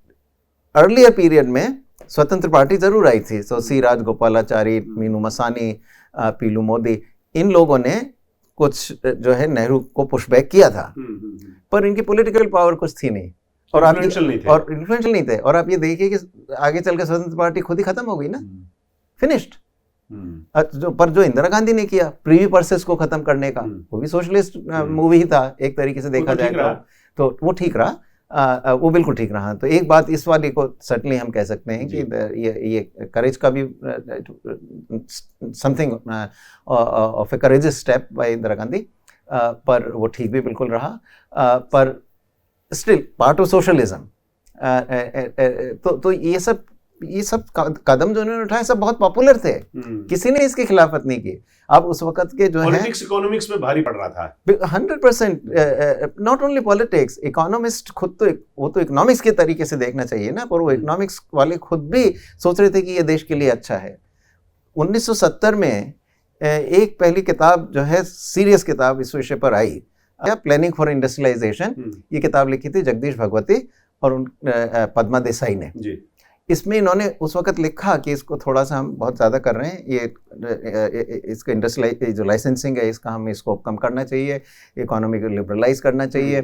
अर्लियर पीरियड में स्वतंत्र पार्टी जरूर आई थी, तो सी राजगोपालाचारी, मीनू मसानी, पीलू मोदी, इन लोगों ने कुछ जो है नेहरू को पुशबैक किया था, पर इनकी पॉलिटिकल पावर कुछ थी नहीं, और इन्फ्लुएंशियल नहीं थे। और आप ये देखिए कि आगे चलकर स्वतंत्र पार्टी खुद ही खत्म हो गई ना, फिनिश्ड। जो इंदिरा गांधी ने किया प्रीवी पर्सेस को खत्म करने का, वो भी सोशलिस्ट मूवी ही था एक तरीके से देखा जाए तो वो ठीक रहा, वो बिल्कुल ठीक रहा। तो एक बात इस वाली को सर्टनली हम कह सकते हैं कि ये करेज का भी something of A courageous step by Indira Gandhi, पर वो ठीक भी बिल्कुल रहा, पर स्टिल पार्ट ऑफ सोशलिज्म। तो ये सब कदम जो उन्होंने उठाए सब बहुत पॉपुलर थे, किसी ने इसकी खिलाफत नहीं की। अब उस वक्त के जो है इकोनॉमिक्स में भारी पड़ रहा था 100%। नॉट ओनली पॉलिटिक्स, इकोनॉमिस्ट खुद तो वो तो इकोनॉमिक्स के तरीके से देखना चाहिए ना, पर वो इकोनॉमिक्स वाले खुद भी सोच रहे थे कि ये देश के लिए अच्छा है। 1970 में एक पहली किताब जो है सीरियस किताब इस विषय पर आई, प्लानिंग फॉर इंडस्ट्रियलाइजेशन। ये किताब लिखी थी जगदीश भगवती और पद्मा देसाई ने जी। इसमें इन्होंने उस वक्त लिखा कि इसको थोड़ा सा हम बहुत ज़्यादा कर रहे हैं, ये इसका इंडस्ट्रियल जो लाइसेंसिंग है इसका हमें स्कोप कम करना चाहिए, इकोनॉमी को लिबरलाइज करना चाहिए।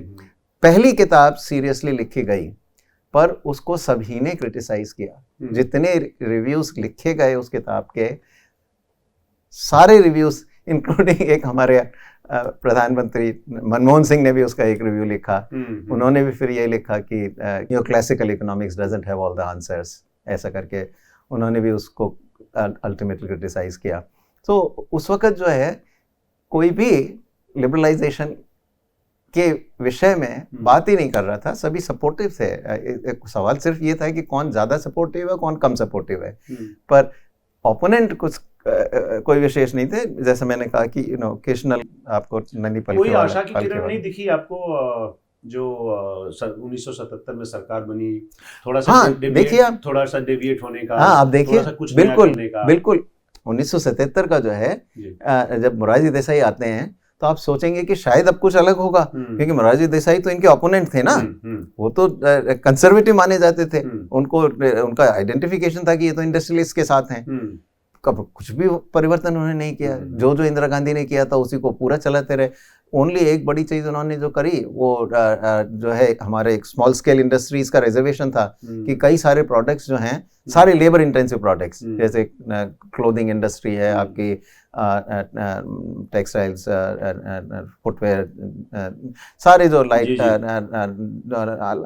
पहली किताब सीरियसली लिखी गई, पर उसको सभी ने क्रिटिसाइज किया। जितने रिव्यूज़ लिखे गए उस किताब के, सारे रिव्यूज़, इंक्लूडिंग एक हमारे प्रधानमंत्री मनमोहन सिंह ने भी उसका एक रिव्यू लिखा। उन्होंने भी फिर ये लिखा कि your classical economics doesn't have all the answers. ऐसा करके उन्होंने भी उसको अल्टीमेटली क्रिटिसाइज किया। तो उस वक्त जो है कोई भी लिबरलाइजेशन के विषय में बात ही नहीं कर रहा था, सभी सपोर्टिव थे। एक सवाल सिर्फ ये था कि कौन ज़्यादा सपोर्टिव है, कौन कम सपोर्टिव है, पर ओपोनेंट कुछ कोई विशेष नहीं थे। जैसे मैंने कहा कि ओकेशनल आपको नन्ही पलके कोई वाला आशा की किरण नहीं दिखी आपको जो 1977 में सरकार बनी, थोड़ा सा देखिए आप, थोड़ा सा डेविएट होने का, आप देखिए, कुछ बिल्कुल करने का। बिल्कुल 1977 का जो है जब मोरारजी देसाई आते हैं तो आप सोचेंगे कि शायद अब कुछ अलग होगा, क्योंकि मोरारजी देसाई तो इनके ओपोनेंट थे ना, वो तो कंजर्वेटिव माने जाते थे, उनको उनका आइडेंटिफिकेशन था कि ये तो इंडस्ट्रियलिस्ट के साथ हैं। कब कुछ भी परिवर्तन उन्होंने नहीं किया, जो इंदिरा गांधी ने किया था उसी को पूरा चलाते रहे। ओनली एक बड़ी चीज उन्होंने जो करी वो जो है हमारे स्मॉल स्केल इंडस्ट्रीज का रिजर्वेशन था कि कई सारे प्रोडक्ट्स जो हैं सारे लेबर इंटेंसिव प्रोडक्ट्स, जैसे क्लोथिंग इंडस्ट्री है आपकी, टेक्सटाइल्स, फुटवेयर, सारे जो लाइट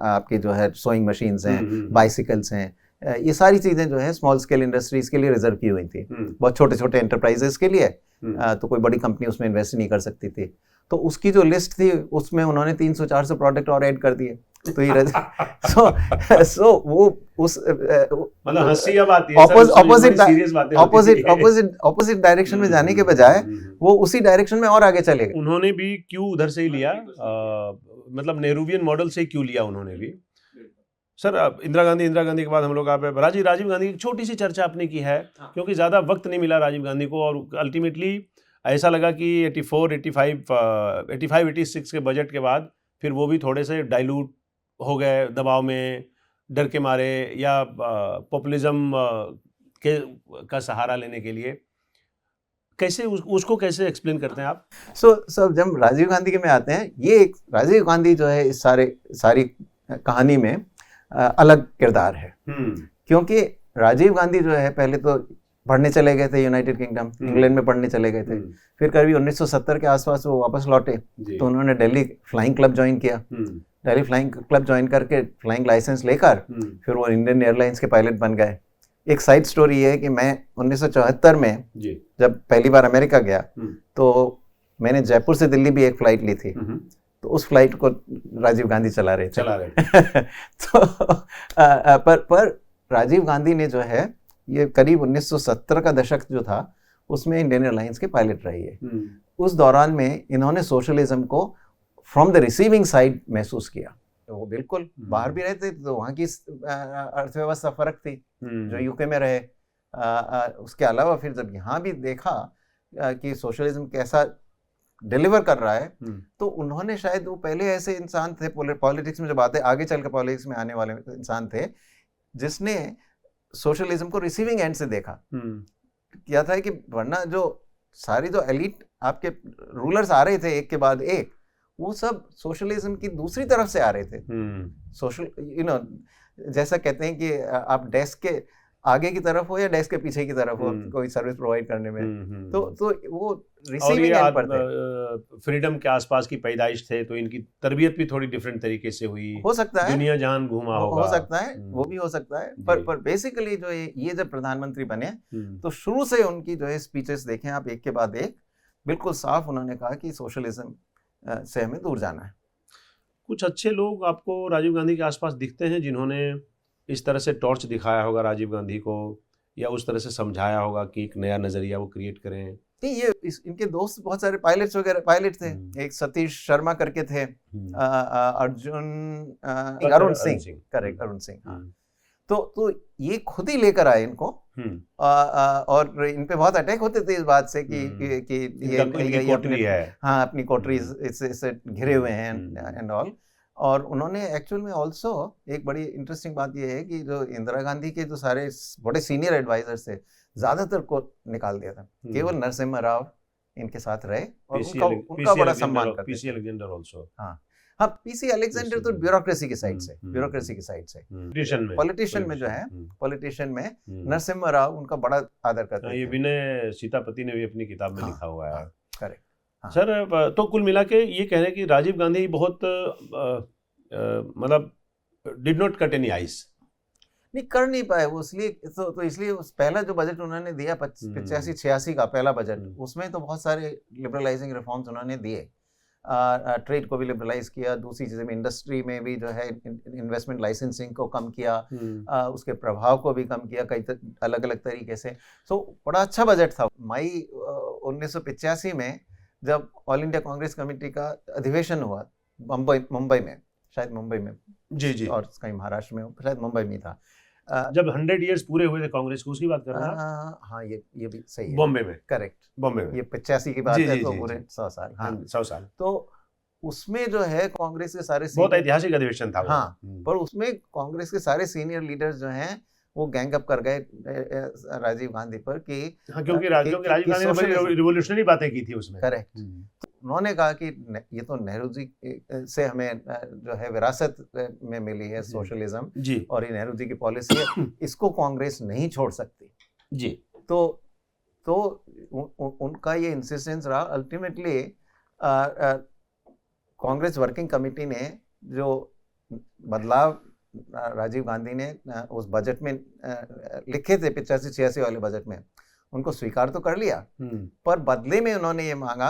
आपकी जो है सोइंग मशीन्स हैं, बाइसिकल्स हैं, ये सारी चीजें जो है स्मॉल स्केल इंडस्ट्रीज के लिए रिजर्व की हुई थी, बहुत छोटे छोटे एंटरप्राइजेस के लिए। तो कोई बड़ी कंपनी उसमें इन्वेस्ट नहीं कर सकती थी। तो उसकी जो लिस्ट थी उसमें उन्होंने 300-400 प्रोडक्ट और ऐड कर दिए। तो ये सो वो उस मतलब हंसी अब आती है, ऑपोजिट डायरेक्शन में जाने के बजाय वो उसी डायरेक्शन में और आगे चले गए। उन्होंने भी क्यों उधर से ही लिया, मतलब नेहरूवियन मॉडल से क्यों लिया उन्होंने भी? सर इंदिरा गांधी के बाद हम लोग आप राजीव गांधी की छोटी सी चर्चा आपने की है, क्योंकि ज़्यादा वक्त नहीं मिला राजीव गांधी को, और अल्टीमेटली ऐसा लगा कि 86 के बजट के बाद फिर वो भी थोड़े से डाइल्यूट हो गए, दबाव में, डर के मारे, या पॉपुलिज्म का सहारा लेने के लिए। कैसे उसको कैसे एक्सप्लेन करते हैं आप? सर जब राजीव गांधी के में आते हैं, ये एक राजीव गांधी जो है इस सारी कहानी में अलग किरदार है, क्योंकि राजीव गांधी जो है पहले तो पढ़ने चले गए थे यूनाइटेड किंगडम, इंग्लैंड में पढ़ने चले गए थे। फिर करीब 1970 के आसपास वो वापस लौटे, तो उन्होंने दिल्ली फ्लाइंग क्लब ज्वाइन किया। दिल्ली फ्लाइंग क्लब ज्वाइन करके फ्लाइंग लाइसेंस लेकर फिर वो इंडियन एयरलाइंस के पायलट बन गए। एक साइड स्टोरी है कि मैं 1974 में जब पहली बार अमेरिका गया तो मैंने जयपुर से दिल्ली भी एक फ्लाइट ली थी, तो उस फ्लाइट को राजीव गांधी चला रहे थे। तो पर राजीव गांधी ने जो है ये करीब 1970 का दशक जो था उसमें इंडियन एयरलाइंस के पायलट रही है। उस दौरान में इन्होंने सोशलिज्म को फ्रॉम द रिसीविंग साइड महसूस किया। तो वो बिल्कुल बाहर भी रहते तो वहाँ की अर्थव्यवस्था फर्क थी जो यूके में रहे। उसके अलावा फिर जब यहाँ भी देखा कि सोशलिज्म कैसा डिलीवर कर रहा है, तो उन्होंने शायद वो पहले ऐसे इंसान थे पॉलिटिक्स में, जब आगे चल के पॉलिटिक्स में आने वाले इंसान थे जिसने सोशलिज्म को रिसीविंग एंड से देखा। क्या था कि वरना जो सारी जो एलिट आपके रूलर्स आ रहे थे एक के बाद एक, वो सब सोशलिज्म की दूसरी तरफ से आ रहे थे। सोशल जैसा कहते हैं कि आप डेस्क के आगे की तरफ हो या डेस्क के पीछे की तरफ हो कोई सर्विस प्रोवाइड करने में, तो वो रिसीविंग एंड पर थे। फ्रीडम के आसपास की पैदाइश थे, तो इनकी तरबियत भी थोड़ी डिफरेंट तरीके से हुई। हो सकता है दुनिया जहान घूमा होगा, हो सकता है, वो भी हो सकता है। पर बेसिकली जो ये जब प्रधानमंत्री बने तो शुरू से उनकी जो है स्पीचेस देखें आप एक के बाद एक, बिल्कुल साफ उन्होंने कहा कि सोशलिज्म से हमें दूर जाना है। कुछ अच्छे लोग आपको राजीव गांधी के आसपास दिखते हैं जिन्होंने इस तरह से टॉर्च दिखाया होगा राजीव गांधी को, या उस तरह से समझाया होगा कि एक नया नजरिया वो क्रिएट करें? नहीं, इनके दोस्त बहुत सारे पायलट थे। एक सतीश शर्मा करके थे, अरुण सिंह, करेक्ट, अरुण सिंह। हाँ, तो ये खुद ही लेकर आए इनको, और इन पे बहुत अटैक होते थे इस बात से कि ये कोटरी है, हाँ अपनी कोटरी इससे घिरे हुए हैं एंड ऑल। और उन्होंने एक्चुअल में ऑल्सो एक बड़ी इंटरेस्टिंग बात यह है कि जो इंदिरा गांधी के जो सारे बड़े सीनियर एडवाइजर्स थे ज्यादातर को निकाल दिया था, केवल नरसिम्हा राव इनके साथ रहे और उनका बड़ा सम्मान करते थे। पीसी अलेक्जेंडर ऑल्सो, हाँ पीसी अलेक्जेंडर तो ब्यूरोक्रेसी की साइड से, पॉलिटिशियन में जो है, पॉलिटिशियन में नरसिम्हा राव उनका बड़ा आदर करते थे। ये विनय सीतापति ने भी अपनी किताब में लिखा हुआ है। करेक्ट। सर तो कुल मिला के ये कह रहे हैं कि राजीव गांधी बहुत मतलब did not cut any ice. नहीं कर नहीं पाए वो, इसलिए तो इसलिए पहला जो बजट उन्होंने दिया 85-86 का पहला बजट, उसमें तो बहुत सारे लिबरलाइजिंग रिफॉर्म्स उन्होंने दिए। ट्रेड को भी लिबरलाइज किया, दूसरी चीज़ें में इंडस्ट्री में भी जो है इन्वेस्टमेंट लाइसेंसिंग को कम किया, उसके प्रभाव को भी कम किया कई अलग अलग तरीके से। सो बड़ा अच्छा बजट था। मई 1985 में जब ऑल इंडिया कांग्रेस कमेटी का अधिवेशन हुआ मुंबई में, शायद मुंबई में, जी, और कहीं महाराष्ट्र में, शायद मुंबई में था, जब 100 इयर्स पूरे हुए थे कांग्रेस को, उसकी बात कर रहा हूं। हाँ, ये भी सही है, बॉम्बे में, करेक्ट, बॉम्बे में, ये 85 की बात है, तो जी, पूरे 100 साल। हाँ, 100 साल। तो उसमें जो है कांग्रेस के सारे बहुत ऐतिहासिक अधिवेशन था। हाँ, पर उसमें कांग्रेस के सारे सीनियर लीडर्स जो हैं वो गैंग अप कर गए राजीव गांधी पर कि हाँ, क्योंकि राजीव गांधी ने बड़ी रिवोल्यूशनरी बातें की थी उसमें। करेक्ट। तो उन्होंने कहा कि ये तो नेहरू जी से हमें जो है विरासत में मिली है सोशलिज्म जी, और ये नेहरू जी की पॉलिसी है, इसको कांग्रेस नहीं छोड़ सकती जी। तो उनका ये इंसिस्टेंस रहा। अल्टीमेटली कांग्रेस वर्किंग कमेटी ने जो बदलाव राजीव गांधी ने उस बजट में लिखे थे 85-86 वाले बजट में, उनको स्वीकार तो कर लिया, पर बदले में उन्होंने ये मांगा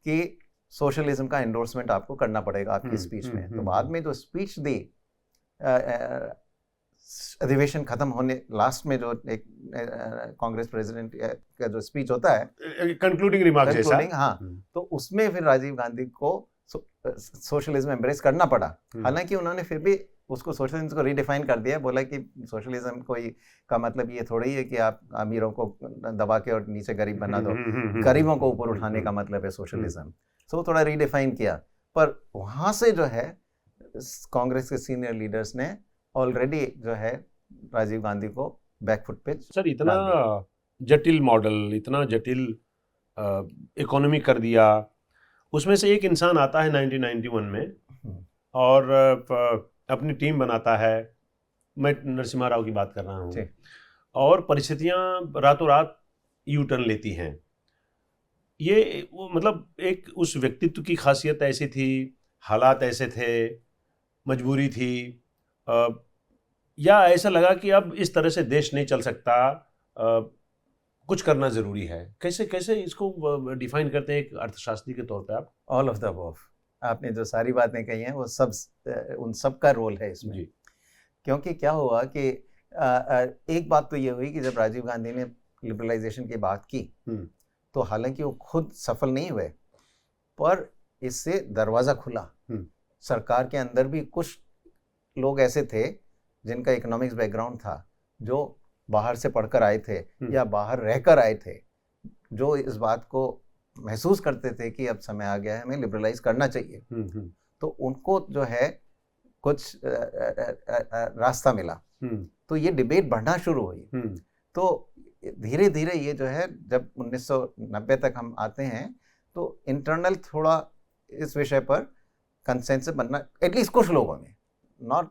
कि सोशलिज्म का एंडोर्समेंट आपको करना पड़ेगा आपकी स्पीच में। तो बाद में जो स्पीच दी अधिवेशन खत्म होने लास्ट में, जो एक कांग्रेस प्रेसिडेंट का जो स्पीच होता है कंक्लूडिंग रिमार्क जैसा, हाँ, तो उसमें फिर राजीव गांधी को सोशलिज्म एम्ब्रेस करना पड़ा। हालांकि उन्होंने फिर भी उसको सोशलिज्म को रीडिफाइन कर दिया, बोला कि सोशलिज्म कोई का मतलब ये थोड़ा ही है कि आप अमीरों को दबा के और नीचे गरीब बना दो, गरीबों को ऊपर उठाने का मतलब है सोशलिज्म। सो थोड़ा रीडिफाइन किया, पर वहाँ से जो है कांग्रेस के सीनियर लीडर्स ने ऑलरेडी जो है राजीव गांधी को बैकफुट पे। सर, इतना जटिल मॉडल, इतना जटिल इकोनॉमी कर दिया, उसमें से एक इंसान आता है 1991 में और अपनी टीम बनाता है, मैं नरसिम्हा राव की बात कर रहा हूँ, और परिस्थितियाँ रातों रात यू टर्न लेती हैं। ये वो मतलब एक उस व्यक्तित्व की खासियत ऐसी थी, हालात ऐसे थे, मजबूरी थी, या ऐसा लगा कि अब इस तरह से देश नहीं चल सकता, कुछ करना ज़रूरी है? कैसे इसको डिफाइन करते हैं एक अर्थशास्त्री के तौर पे आप? All of the above. आपने जो सारी बातें कही हैं वो सब उन सब का रोल है इसमें। क्योंकि क्या हुआ कि एक बात तो ये हुई कि जब राजीव गांधी ने लिबरलाइजेशन की बात की, तो हालांकि वो खुद सफल नहीं हुए, पर इससे दरवाज़ा खुला। सरकार के अंदर भी कुछ लोग ऐसे थे जिनका इकोनॉमिक्स बैकग्राउंड था, जो बाहर से पढ़कर आए थे या बाहर रहकर आए थे, जो इस बात को महसूस करते थे कि अब समय आ गया है, हमें लिबरलाइज करना चाहिए। तो उनको जो है कुछ रास्ता मिला, तो ये डिबेट बढ़ना शुरू हुई। तो धीरे धीरे ये जो है, जब 1990 तक हम आते हैं, तो इंटरनल थोड़ा इस विषय पर कंसेंसस बनना, एटलीस्ट कुछ लोगों में, नॉट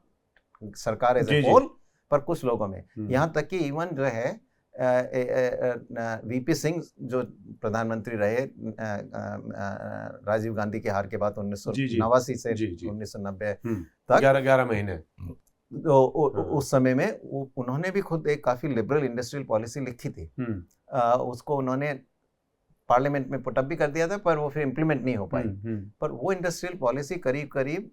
सरकार एज ए होल, पर कुछ लोगों में। यहाँ तक कि इवन जो है वीपी सिंह जो प्रधानमंत्री रहे राजीव गांधी के हार के बाद 1989 से 1990 तक 11 महीने, तो उस समय में उन्होंने भी खुद एक काफी लिबरल इंडस्ट्रियल पॉलिसी लिखी थी। उसको उन्होंने पार्लियामेंट में पुटअप भी कर दिया था, पर वो फिर इम्प्लीमेंट नहीं हो पाई। पर वो इंडस्ट्रियल पॉलिसी करीब करीब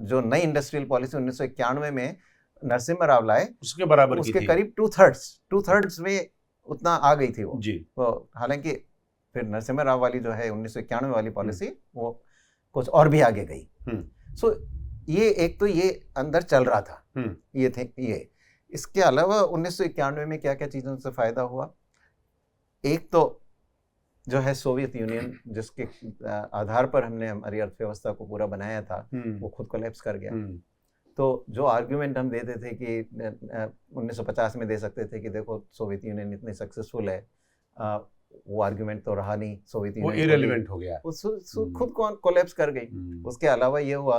जो नई इंडस्ट्रियल पॉलिसी 1991 में नरसिम्हा राव लाए, उसके बराबर उसके करीब 2/3 में उतना आ गई थी वो। तो हालांकि फिर नरसिम्हा राव वाली जो है 1991 वाली पॉलिसी, वो कुछ और भी आगे गई। सो ये एक तो ये अंदर चल रहा था, ये थे ये। इसके अलावा 1991 में क्या क्या चीज़ों से फायदा हुआ? एक तो जो है सोवियत यूनियन, जिसके आधार पर हमने हमारी अर्थव्यवस्था को पूरा बनाया था, वो खुद कोलैप्स कर गया। तो जो आर्ग्यूमेंट हम देते थे कि 1950 में दे सकते थे कि देखो सोवियत यूनियन इतनी सक्सेसफुल है, वो आर्ग्यूमेंट तो रहा नहीं, सोवियत यूनियन वो इरेलेवेंट हो गया, खुद कोलैप्स कर गई। उसके अलावा ये हुआ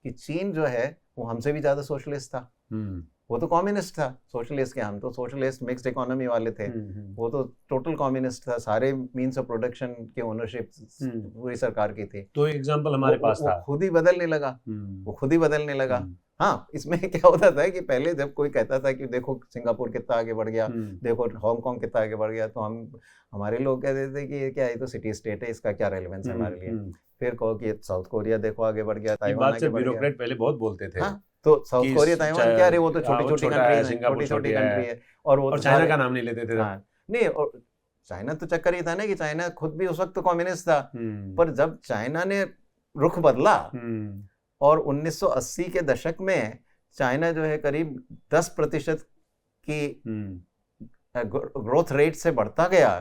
कि चीन जो है वो हमसे भी ज़्यादा सोशलिस्ट था, वो तो कम्युनिस्ट था, सोशलिस्ट के, हम तो सोशलिस्ट मिक्स्ड इकोनॉमी वाले थे। वो तो टोटल कम्युनिस्ट था, सारे मीन्स ऑफ प्रोडक्शन के ओनरशिप पूरी सरकार की थी। तो एग्जांपल हमारे पास था, वो खुद ही बदलने लगा, वो खुद ही बदलने लगा। हाँ, इसमें क्या होता था कि पहले जब कोई कहता था कि देखो सिंगापुर कितना आगे बढ़ गया, देखो हांगकांग कितना आगे बढ़ गया, तो हमारे लोग कहते थे कि ये क्या है, तो सिटी स्टेट है, इसका क्या रेलेवेंस है हमारे लिए। फिर कहो कि साउथ कोरिया देखो आगे बढ़ गया, ताइवान आगे बढ़ गया। ब्यूरोक्रेट पहले बहुत बोलते थे। हाँ, तो साउथ कोरिया ताइवान क्या रे, वो तो छोटी छोटी कंट्री है, छोटी छोटी कंट्री है। और चाइना का नाम नहीं लेते थे। नहीं, और चाइना तो चक्कर ही था ना कि चाइना खुद भी उस वक्त तो कम्युनिस्ट था, पर जब चाइना ने रुख बदला और 1980 के दशक में चाइना जो है करीब 10% की ग्रोथ रेट से बढ़ता गया,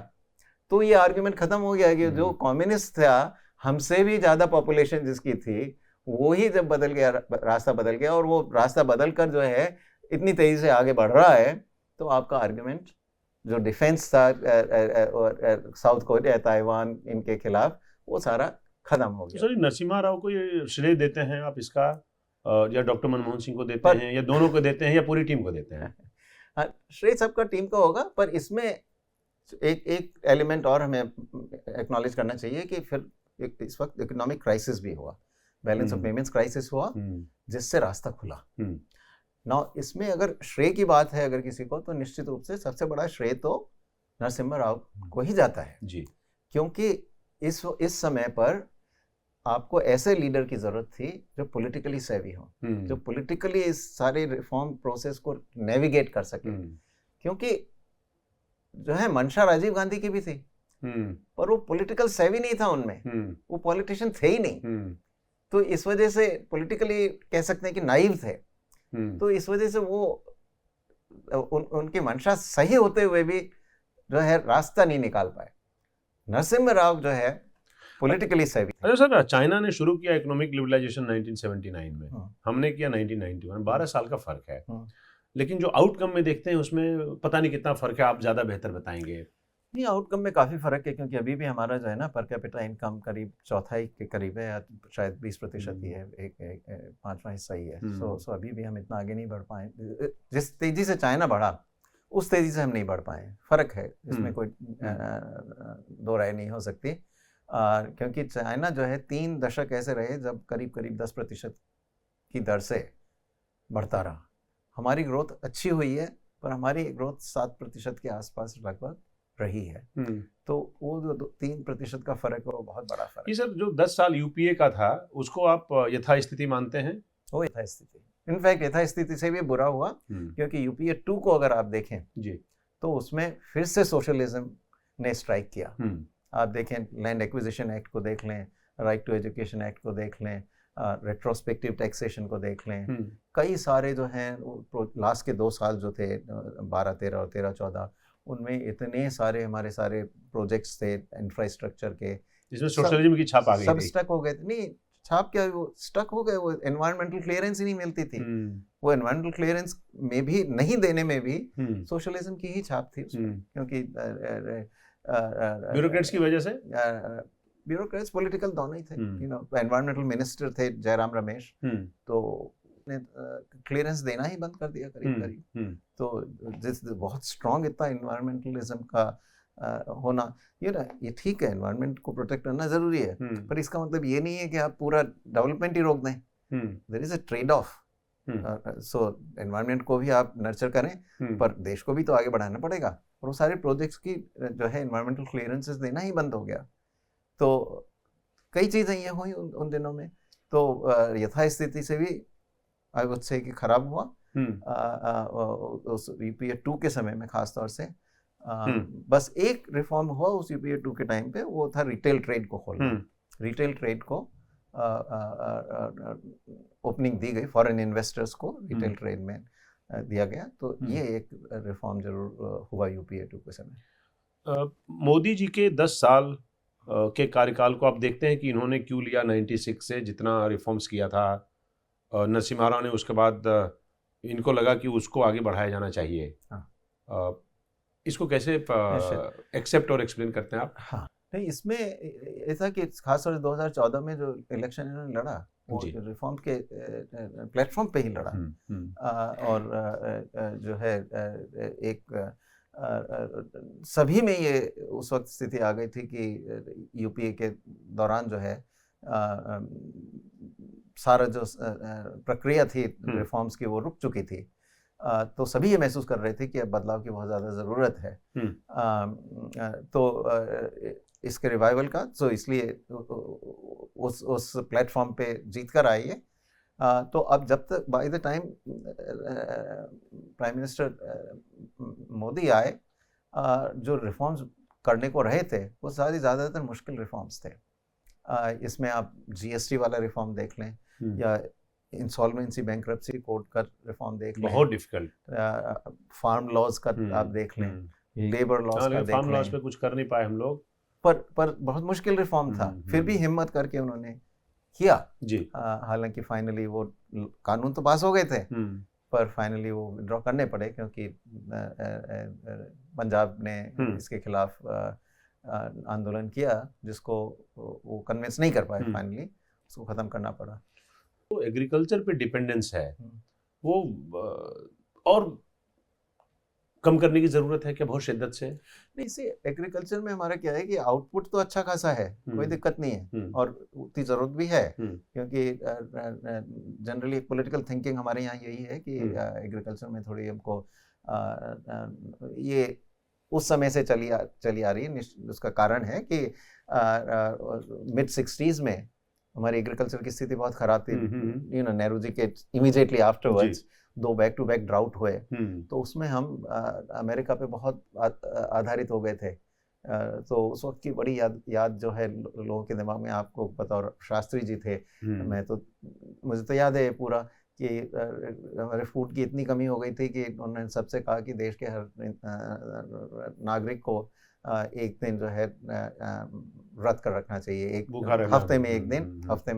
तो ये आर्ग्यूमेंट खत्म हो गया कि जो कम्युनिस्ट था, हमसे भी ज्यादा पॉपुलेशन जिसकी थी, वो ही जब बदल गया, रास्ता बदल गया, और वो रास्ता बदल कर जो है इतनी तेजी से आगे बढ़ रहा है, तो आपका आर्ग्यूमेंट जो डिफेंस था साउथ कोरिया ताइवान इनके खिलाफ, वो सारा खत्म हो गया। सर, नरसिम्हा राव को ये श्रेय देते हैं आप इसका, या डॉक्टर मनमोहन सिंह को देते हैं, या दोनों को देते हैं, या पूरी टीम को देते हैं? श्रेय सबका टीम का होगा, पर इसमें एक एलिमेंट और हमें एक्नॉलेज करना चाहिए कि फिर इस वक्त इकोनॉमिक क्राइसिस भी हुआ, बैलेंस ऑफ पेमेंट्स क्राइसिस हुआ, जिससे रास्ता खुला। ना इसमें अगर श्रेय की बात है अगर किसी को, तो निश्चित रूप से सबसे बड़ा श्रेय तो नरसिम्हा राव को ही जाता है जी, क्योंकि इस समय पर आपको ऐसे लीडर की जरूरत थी जो पॉलिटिकली सेवी हो, जो पॉलिटिकली इस सारे रिफॉर्म प्रोसेस को नेविगेट कर सके। क्योंकि जो है मंशा राजीव गांधी की भी थी, पर वो पॉलिटिकल सेवी नहीं था उनमें, वो पॉलिटिशियन थे ही नहीं, तो इस वजह से पॉलिटिकली कह सकते हैं कि नाइव थे। तो इस वजह से वो उनकी मंशा सही होते हुए भी जो है रास्ता नहीं निकाल पाए। नरसिम्हा राव जो है पॉलिटिकली सेवी। अच्छा सर, चाइना ने शुरू किया इकोनॉमिक लिबरलाइजेशन 1979 में, हमने किया 1991, 12 साल का फर्क है, लेकिन जो आउटकम में देखते हैं उसमें पता नहीं कितना फर्क है, आप ज्यादा बेहतर बताएंगे। नहीं, आउटकम में काफ़ी फ़र्क है, क्योंकि अभी भी हमारा जो है ना पर कैपिटा इनकम करीब चौथाई के करीब है, या शायद 20% ही है, एक 5वां हिस्सा ही है। सो अभी भी हम इतना आगे नहीं बढ़ पाए। जिस तेज़ी से चाइना बढ़ा उस तेज़ी से हम नहीं बढ़ पाए, फ़र्क है, इसमें कोई दो राय नहीं हो सकती। क्योंकि चाइना जो है 3 दशक ऐसे रहे जब करीब करीब 10% की दर से बढ़ता रहा। हमारी ग्रोथ अच्छी हुई है, पर हमारी ग्रोथ 7% के आसपास लगभग रही है। तो वो जो 3% का फर्क है वो बहुत बड़ा फर्क है। सर, जो 10 साल यूपीए का था उसको आप यथास्थिति मानते हैं? वो यथास्थिति, इनफैक्ट यथास्थिति से भी बुरा हुआ, क्योंकि यूपीए 2 को अगर आप देखें जी, तो उसमें फिर से सोशलिज्म ने स्ट्राइक किया। आप देखें, लैंड एक्विजिशन एक्ट को देख लें, राइट टू एजुकेशन एक्ट को देख लें, रेट्रोस्पेक्टिव टैक्सेशन को देख लें, कई सारे जो हैं लास्ट के 2 साल जो थे 12-13 और 13-14, उनमें इतने सारे हमारे सारे प्रोजेक्ट्स थे इंफ्रास्ट्रक्चर के, जिसमें सोशलिज्म की छाप आ गई, सब स्टक हो गए। नहीं, छाप क्या, वो स्टक हो गए, वो एनवायरमेंटल क्लियरेंस ही नहीं मिलती थी। वो एनवायरमेंटल क्लियरेंस में भी नहीं देने में भी सोशलिज्म की ही छाप थी उसमें, क्योंकि ब्यूरोक्रेट्स की वजह से, ब्यूरोक्रेट्स पॉलिटिकल दोनों ही थे। एनवायरमेंटल मिनिस्टर थे जयराम रमेश, तो ने क्लियरेंस देना ही बंद कर दिया करीब करीब। तो जिस बहुत स्ट्रॉन्ग इतना एनवायरमेंटलिज्म का होना, ये ठीक है, एनवायरमेंट को प्रोटेक्ट करना जरूरी है, पर इसका मतलब ये नहीं है कि आप पूरा डेवलपमेंट ही रोक दें। There is a trade off. So environment को भी आप नर्चर करें, पर देश को भी तो आगे बढ़ाना पड़ेगा, और वो सारे प्रोजेक्ट्स की जो है एनवायरमेंटल क्लियरेंसेस देना ही बंद हो गया। तो कई चीज़ें ये हुई उन दिनों में, तो यथास्थिति से भी आई वुड से कि खराब हुआ। उस यूपीए 2 के समय में खास तौर से बस एक रिफॉर्म हुआ उस यूपीए 2 के टाइम पे, वो था रिटेल ट्रेड को खोलना। रिटेल ट्रेड को ओपनिंग दी गई, फॉरेन इन्वेस्टर्स को रिटेल ट्रेड में दिया गया। तो ये एक रिफॉर्म जरूर हुआ यूपीए 2 के समय। मोदी जी के 10 साल के कार्यकाल को आप देखते हैं कि इन्होंने क्यों लिया 96 से जितना रिफॉर्म्स किया था, नरसिम्हा राव ने उसके बाद इनको लगा कि उसको आगे बढ़ाया जाना चाहिए। इसको कैसे एक्सेप्ट और एक्सप्लेन करते हैं आप? हाँ, नहीं, इसमें ऐसा कि खासतौर से 2014 में जो इलेक्शन इन्होंने लड़ा, वो रिफॉर्म के प्लेटफॉर्म पे ही लड़ा। और जो है एक सभी में ये उस वक्त स्थिति आ गई थी कि यूपीए के दौरान जो है सारा जो प्रक्रिया थी रिफॉर्म्स की वो रुक चुकी थी। तो सभी ये महसूस कर रहे थे कि अब बदलाव की बहुत ज़्यादा ज़रूरत है। तो इसके रिवाइवल का, तो इसलिए उस प्लेटफॉर्म पे जीत कर आई है। तो अब जब तक by the time prime minister Modi आए, जो रिफॉर्म्स करने को रहे थे वो सारी ज़्यादातर मुश्किल रिफॉर्म्स थे। इसमें आप जीएसटी वाला रिफॉर्म देख लें या इंसॉल्वेंसी बैंक्रप्सी कोड का रिफॉर्म देख लें, बहुत डिफिकल्ट, फार्म लॉज का आप देख लें, लेबर लॉज का देख लें। फार्म लॉज पे कुछ कर नहीं पाए हम लोग, पर बहुत मुश्किल रिफॉर्म था। फिर भी हिम्मत करके उन्होंने किया जी। हालांकि फाइनली वो कानून तो पास हो गए थे, पर फाइनली वो विड्रॉ करने पड़े क्योंकि पंजाब ने इसके खिलाफ आंदोलन किया, जिसको वो कन्विंस नहीं कर पाए, फाइनली उसको ख़त्म करना पड़ा। तो एग्रीकल्चर पे डिपेंडेंस है, वो और कम करने की ज़रूरत है क्या बहुत शिद्दत से? नहीं, इसी एग्रीकल्चर में हमारा क्या है कि आउटपुट तो अच्छा खासा है, कोई दिक्कत नहीं है, और उतनी ज़रूरत भी है, क्योंकि जनरली पॉलिटिकल थिंकिंग हमारे यहाँ यही है कि एग्रीकल्चर में थोड़ी हमको ये उस समय से चली आ रही है। उसका कारण है कि मिड 60s में हमारी एग्रीकल्चर की स्थिति बहुत खराब थी। नेहरू जी के immediately afterwards 2 back to back drought हुए, तो उसमें हम अमेरिका पे बहुत आधारित हो गए थे। तो उस वक्त की बड़ी याद जो है लोगों के दिमाग में, आपको पता, और शास्त्री जी थे, मुझे तो याद है पूरा कि हमारे फूड की इतनी कमी हो गई थी कि उन्होंने सबसे कहा कि देश के हर नागरिक को एक दिन जो है व्रत कर रखना चाहिए, एक हफ्ते में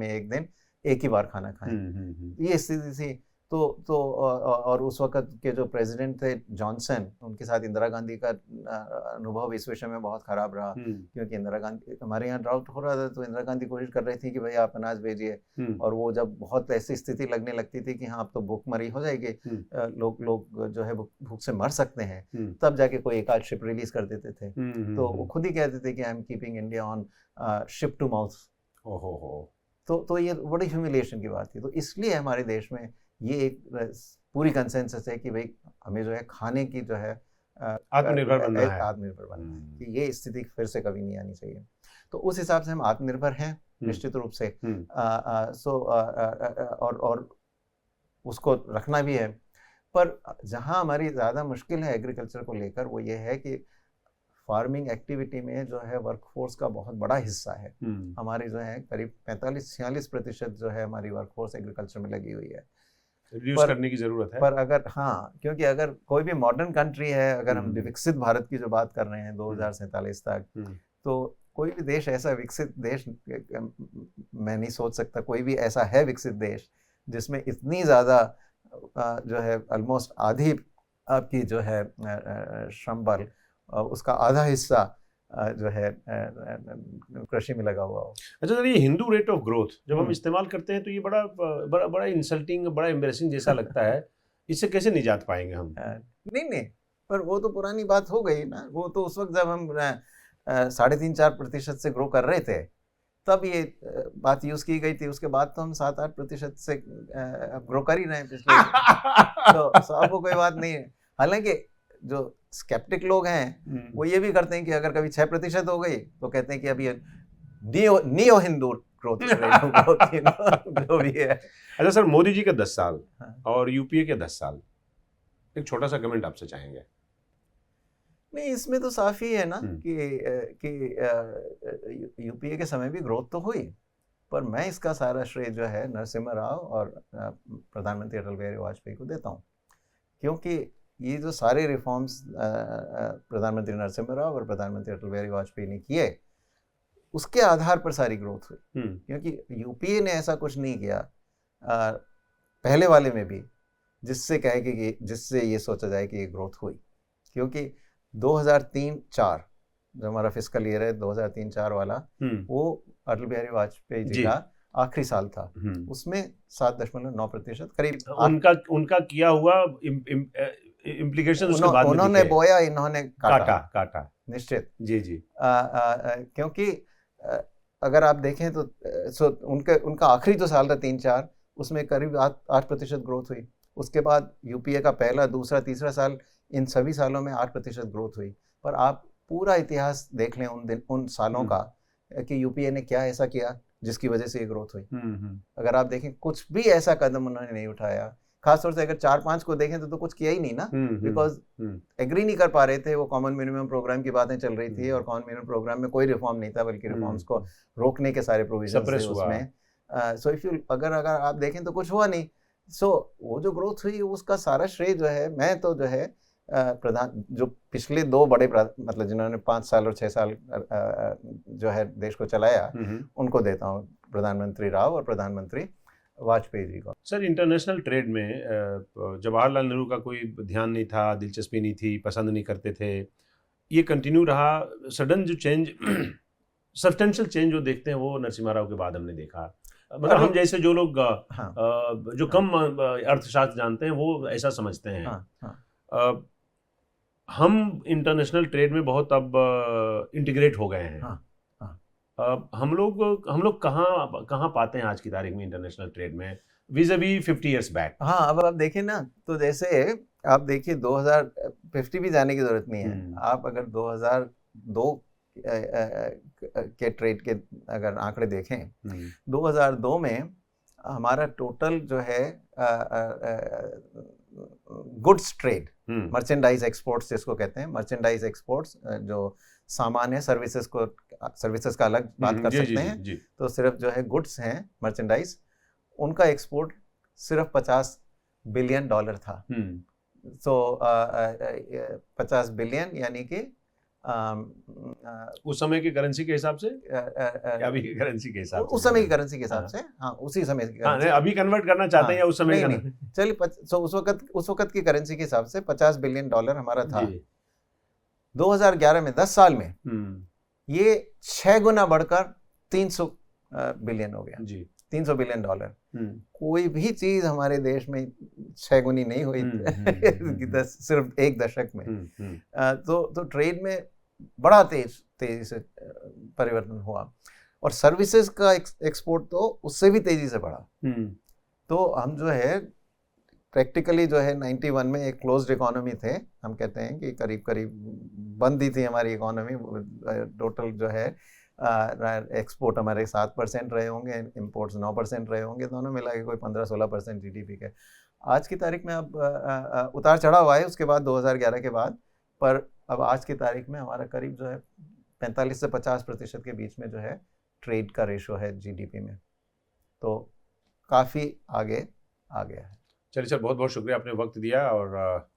एक दिन एक ही बार खाना खाएं। ये स्थिति थी। तो और उस वक्त के जो प्रेसिडेंट थे जॉनसन, उनके साथ इंदिरा गांधी का अनुभव इस विषय में बहुत खराब रहा, क्योंकि इंदिरा गांधी, हमारे यहाँ ड्राउट हो रहा था तो इंदिरा गांधी कोशिश कर रही थी कि भाई आप अनाज भेजिए, और वो जब बहुत ऐसी स्थिति लगने लगती थी कि हाँ अब तो भूखमरी हो जाएगी, लोग जो है भूख से मर सकते हैं, तब जाके कोई एक आध शिप रिलीज कर देते थे। तो वो खुद ही कहते थे कि I am keeping India on ship to mouth. तो ये बड़ी ह्यूमिलिएशन की बात थी। तो इसलिए हमारे देश में ये एक पूरी कंसेंसस है कि भाई हमें जो है खाने की जो है आत्मनिर्भर बनना है, कि ये स्थिति फिर से कभी नहीं आनी चाहिए। तो उस हिसाब से हम आत्मनिर्भर हैं निश्चित रूप से। और उसको रखना भी है। पर जहाँ हमारी ज़्यादा मुश्किल है एग्रीकल्चर को लेकर, वो ये है कि फार्मिंग एक्टिविटी में जो है वर्कफोर्स का बहुत बड़ा हिस्सा है। हमारी जो है करीब 45-46% जो है हमारी वर्कफोर्स एग्रीकल्चर में लगी हुई है। रिड्यूस करने की जरूरत है। पर अगर क्योंकि अगर कोई भी मॉडर्न कंट्री है, अगर हम विकसित भारत की जो बात कर रहे हैं 2047 तक, तो कोई भी देश ऐसा विकसित देश मैं नहीं सोच सकता कोई भी ऐसा है विकसित देश जिसमें इतनी ज़्यादा जो है ऑलमोस्ट आधी आपकी जो है श्रम बल, उसका आधा हिस्सा जो है कृषि में लगा हुआ हो। अच्छा सर, ये हिंदू रेट ऑफ ग्रोथ जब हम इस्तेमाल करते हैं तो ये बड़ा इंसल्टिंग, बड़ा एम्बैरेसिंग जैसा लगता है। इससे कैसे निजात पाएंगे हम? नहीं, पर वो तो पुरानी बात हो गई ना। वो तो उस वक्त जब हम 3.5-4% से ग्रो कर रहे थे तब ये बात यूज की गई थी। उसके बाद तो हम 7-8% से ग्रो कर ही रहे हैं पिछले तो अब वो कोई बात नहीं है। हालांकि जो स्केप्टिक लोग हैं वो ये भी करते हैं कि अगर कभी 6% हो गई तो कहते हैं कि अभी नियो हिंदू ग्रोथ जो भी है। अच्छा सर, मोदी जी के 10 साल और यूपीए के 10 साल, एक छोटा सा कमेंट आपसे चाहेंगे। नहीं, इसमें तो साफ ही है ना कि यूपीए के समय भी ग्रोथ तो हुई, पर मैं इसका सारा श्रेय जो है नरसिम्हा राव और प्रधानमंत्री अटल बिहारी वाजपेयी को देता हूँ, क्योंकि ये जो सारे रिफॉर्म्स प्रधानमंत्री नरसिम्हा राव और प्रधानमंत्री अटल बिहारी वाजपेयी ने किए, उसके आधार पर सारी ग्रोथ हुई। क्योंकि यूपीए ने ऐसा कुछ नहीं किया पहले वाले में भी जिससे कहे कि जिससे ये सोचा जाए कि ये ग्रोथ हुई। क्योंकि 2003-4 जो हमारा फिस्कल ईयर है 2003-4 वाला, वो अटल बिहारी वाजपेयी जी का आखिरी साल था उसमें 7.9% करीब उनका किया हुआ इम्प्लीकेशन उसके बाद में उन्होंने बोया, इन्होंने काटा निश्चित। जी जी। क्योंकि अगर आप देखें तो उनका आखिरी जो साल था 3-4, उसमें करीब 8% ग्रोथ हुई। उसके बाद यूपीए का पहला, दूसरा, तीसरा साल, इन सभी सालों में 8% ग्रोथ हुई। पर आप पूरा इतिहास देख लें उन सालों का कि यूपीए ने क्या ऐसा किया जिसकी वजह से ये ग्रोथ हुई। अगर आप देखें कुछ भी ऐसा कदम उन्होंने नहीं उठाया, खासतौर से अगर 4-5 को देखें तो कुछ किया ही नहीं ना, बिकॉज एग्री नहीं कर पा रहे थे। वो कॉमन मिनिमम प्रोग्राम की बातें चल रही थी और कॉमन मिनिमम प्रोग्राम में कोई रिफॉर्म नहीं था, बल्कि रिफॉर्म्स को रोकने के सारे प्रोविजन थे उसमें। सो इफ यू अगर आप देखें तो कुछ हुआ नहीं। सो वो जो ग्रोथ हुई उसका सारा श्रेय जो है, मैं तो जो है प्रधान जो पिछले 2 बड़े मतलब जिन्होंने 5 साल और 6 साल जो है देश को चलाया, उनको देता हूँ, प्रधानमंत्री राव और प्रधानमंत्री वाजपेयी जी को। सर, इंटरनेशनल ट्रेड में जवाहरलाल नेहरू का कोई ध्यान नहीं था, दिलचस्पी नहीं थी, पसंद नहीं करते थे, ये कंटिन्यू रहा। सडन जो चेंज, सब्सटेंशियल चेंज जो देखते हैं वो नरसिम्हा राव के बाद हमने देखा। मतलब हम जैसे जो लोग जो कम अर्थशास्त्र जानते हैं वो ऐसा समझते हैं। हम इंटरनेशनल ट्रेड में बहुत अब इंटीग्रेट हो गए हैं। हम लोग कहाँ पाते हैं आज की तारीख में इंटरनेशनल ट्रेड में विज़-अ-वी 50 इयर्स बैक? हाँ, अब आप देखें ना, तो जैसे आप देखिए 2050 भी जाने की जरूरत नहीं है। आप अगर 2002 के ट्रेड के अगर आंकड़े देखें, 2002 में हमारा टोटल जो है गुड्स ट्रेड, मर्चेंडाइज एक्सपोर्ट्स जिसको कहते हैं, मर्चेंडाइज एक्सपोर्ट्स जो सामान है, सर्विसेज का अलग बात कर सकते हैं। तो सिर्फ जो है गुड्स हैं, मर्चेंडाइज, उनका एक्सपोर्ट सिर्फ $50 बिलियन था। तो 50 बिलियन यानी कि उस समय की करेंसी के हिसाब से, अभी की करेंसी के हिसाब से, उस समय की करेंसी के हिसाब से, हाँ उसी समय की करेंसी। अभी कन्वर्ट करना चाहते हैं या उस समय? नहीं, चलिए, उस वक्त की करेंसी के हिसाब से $50 बिलियन हमारा था। 2011 में 10 साल में ये 6 गुना बढ़कर 300 बिलियन हो गया जी, $300 बिलियन। कोई भी चीज हमारे देश में 6 गुनी नहीं हुई सिर्फ 1 दशक में। तो ट्रेड में बड़ा तेजी से परिवर्तन हुआ, और सर्विसेज का एक्सपोर्ट तो उससे भी तेजी से बढ़ा। तो हम जो है प्रैक्टिकली जो है 91 में एक क्लोज्ड इकोनॉमी थे। हम कहते हैं कि करीब करीब बंद ही थी हमारी इकोनॉमी। टोटल जो है एक्सपोर्ट हमारे 7% रहे होंगे, इंपोर्ट्स 9% रहे होंगे, दोनों मिला के कोई 15-16% जीडीपी के। आज की तारीख में अब उतार चढ़ाव आए उसके बाद 2011 के बाद, पर अब आज की तारीख में हमारा करीब जो है 45 से 50% के बीच में जो है ट्रेड का रेशो है जीडीपी में। तो काफ़ी आगे आ गया है। चलिए सर, बहुत बहुत शुक्रिया, आपने वक्त दिया और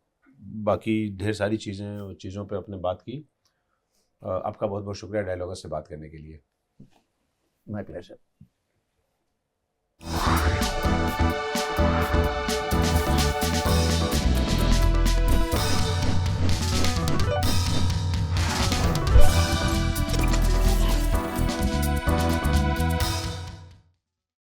बाकी ढेर सारी चीज़ों पे आपने बात की। आपका बहुत बहुत शुक्रिया डायलॉगस से बात करने के लिए। My pleasure.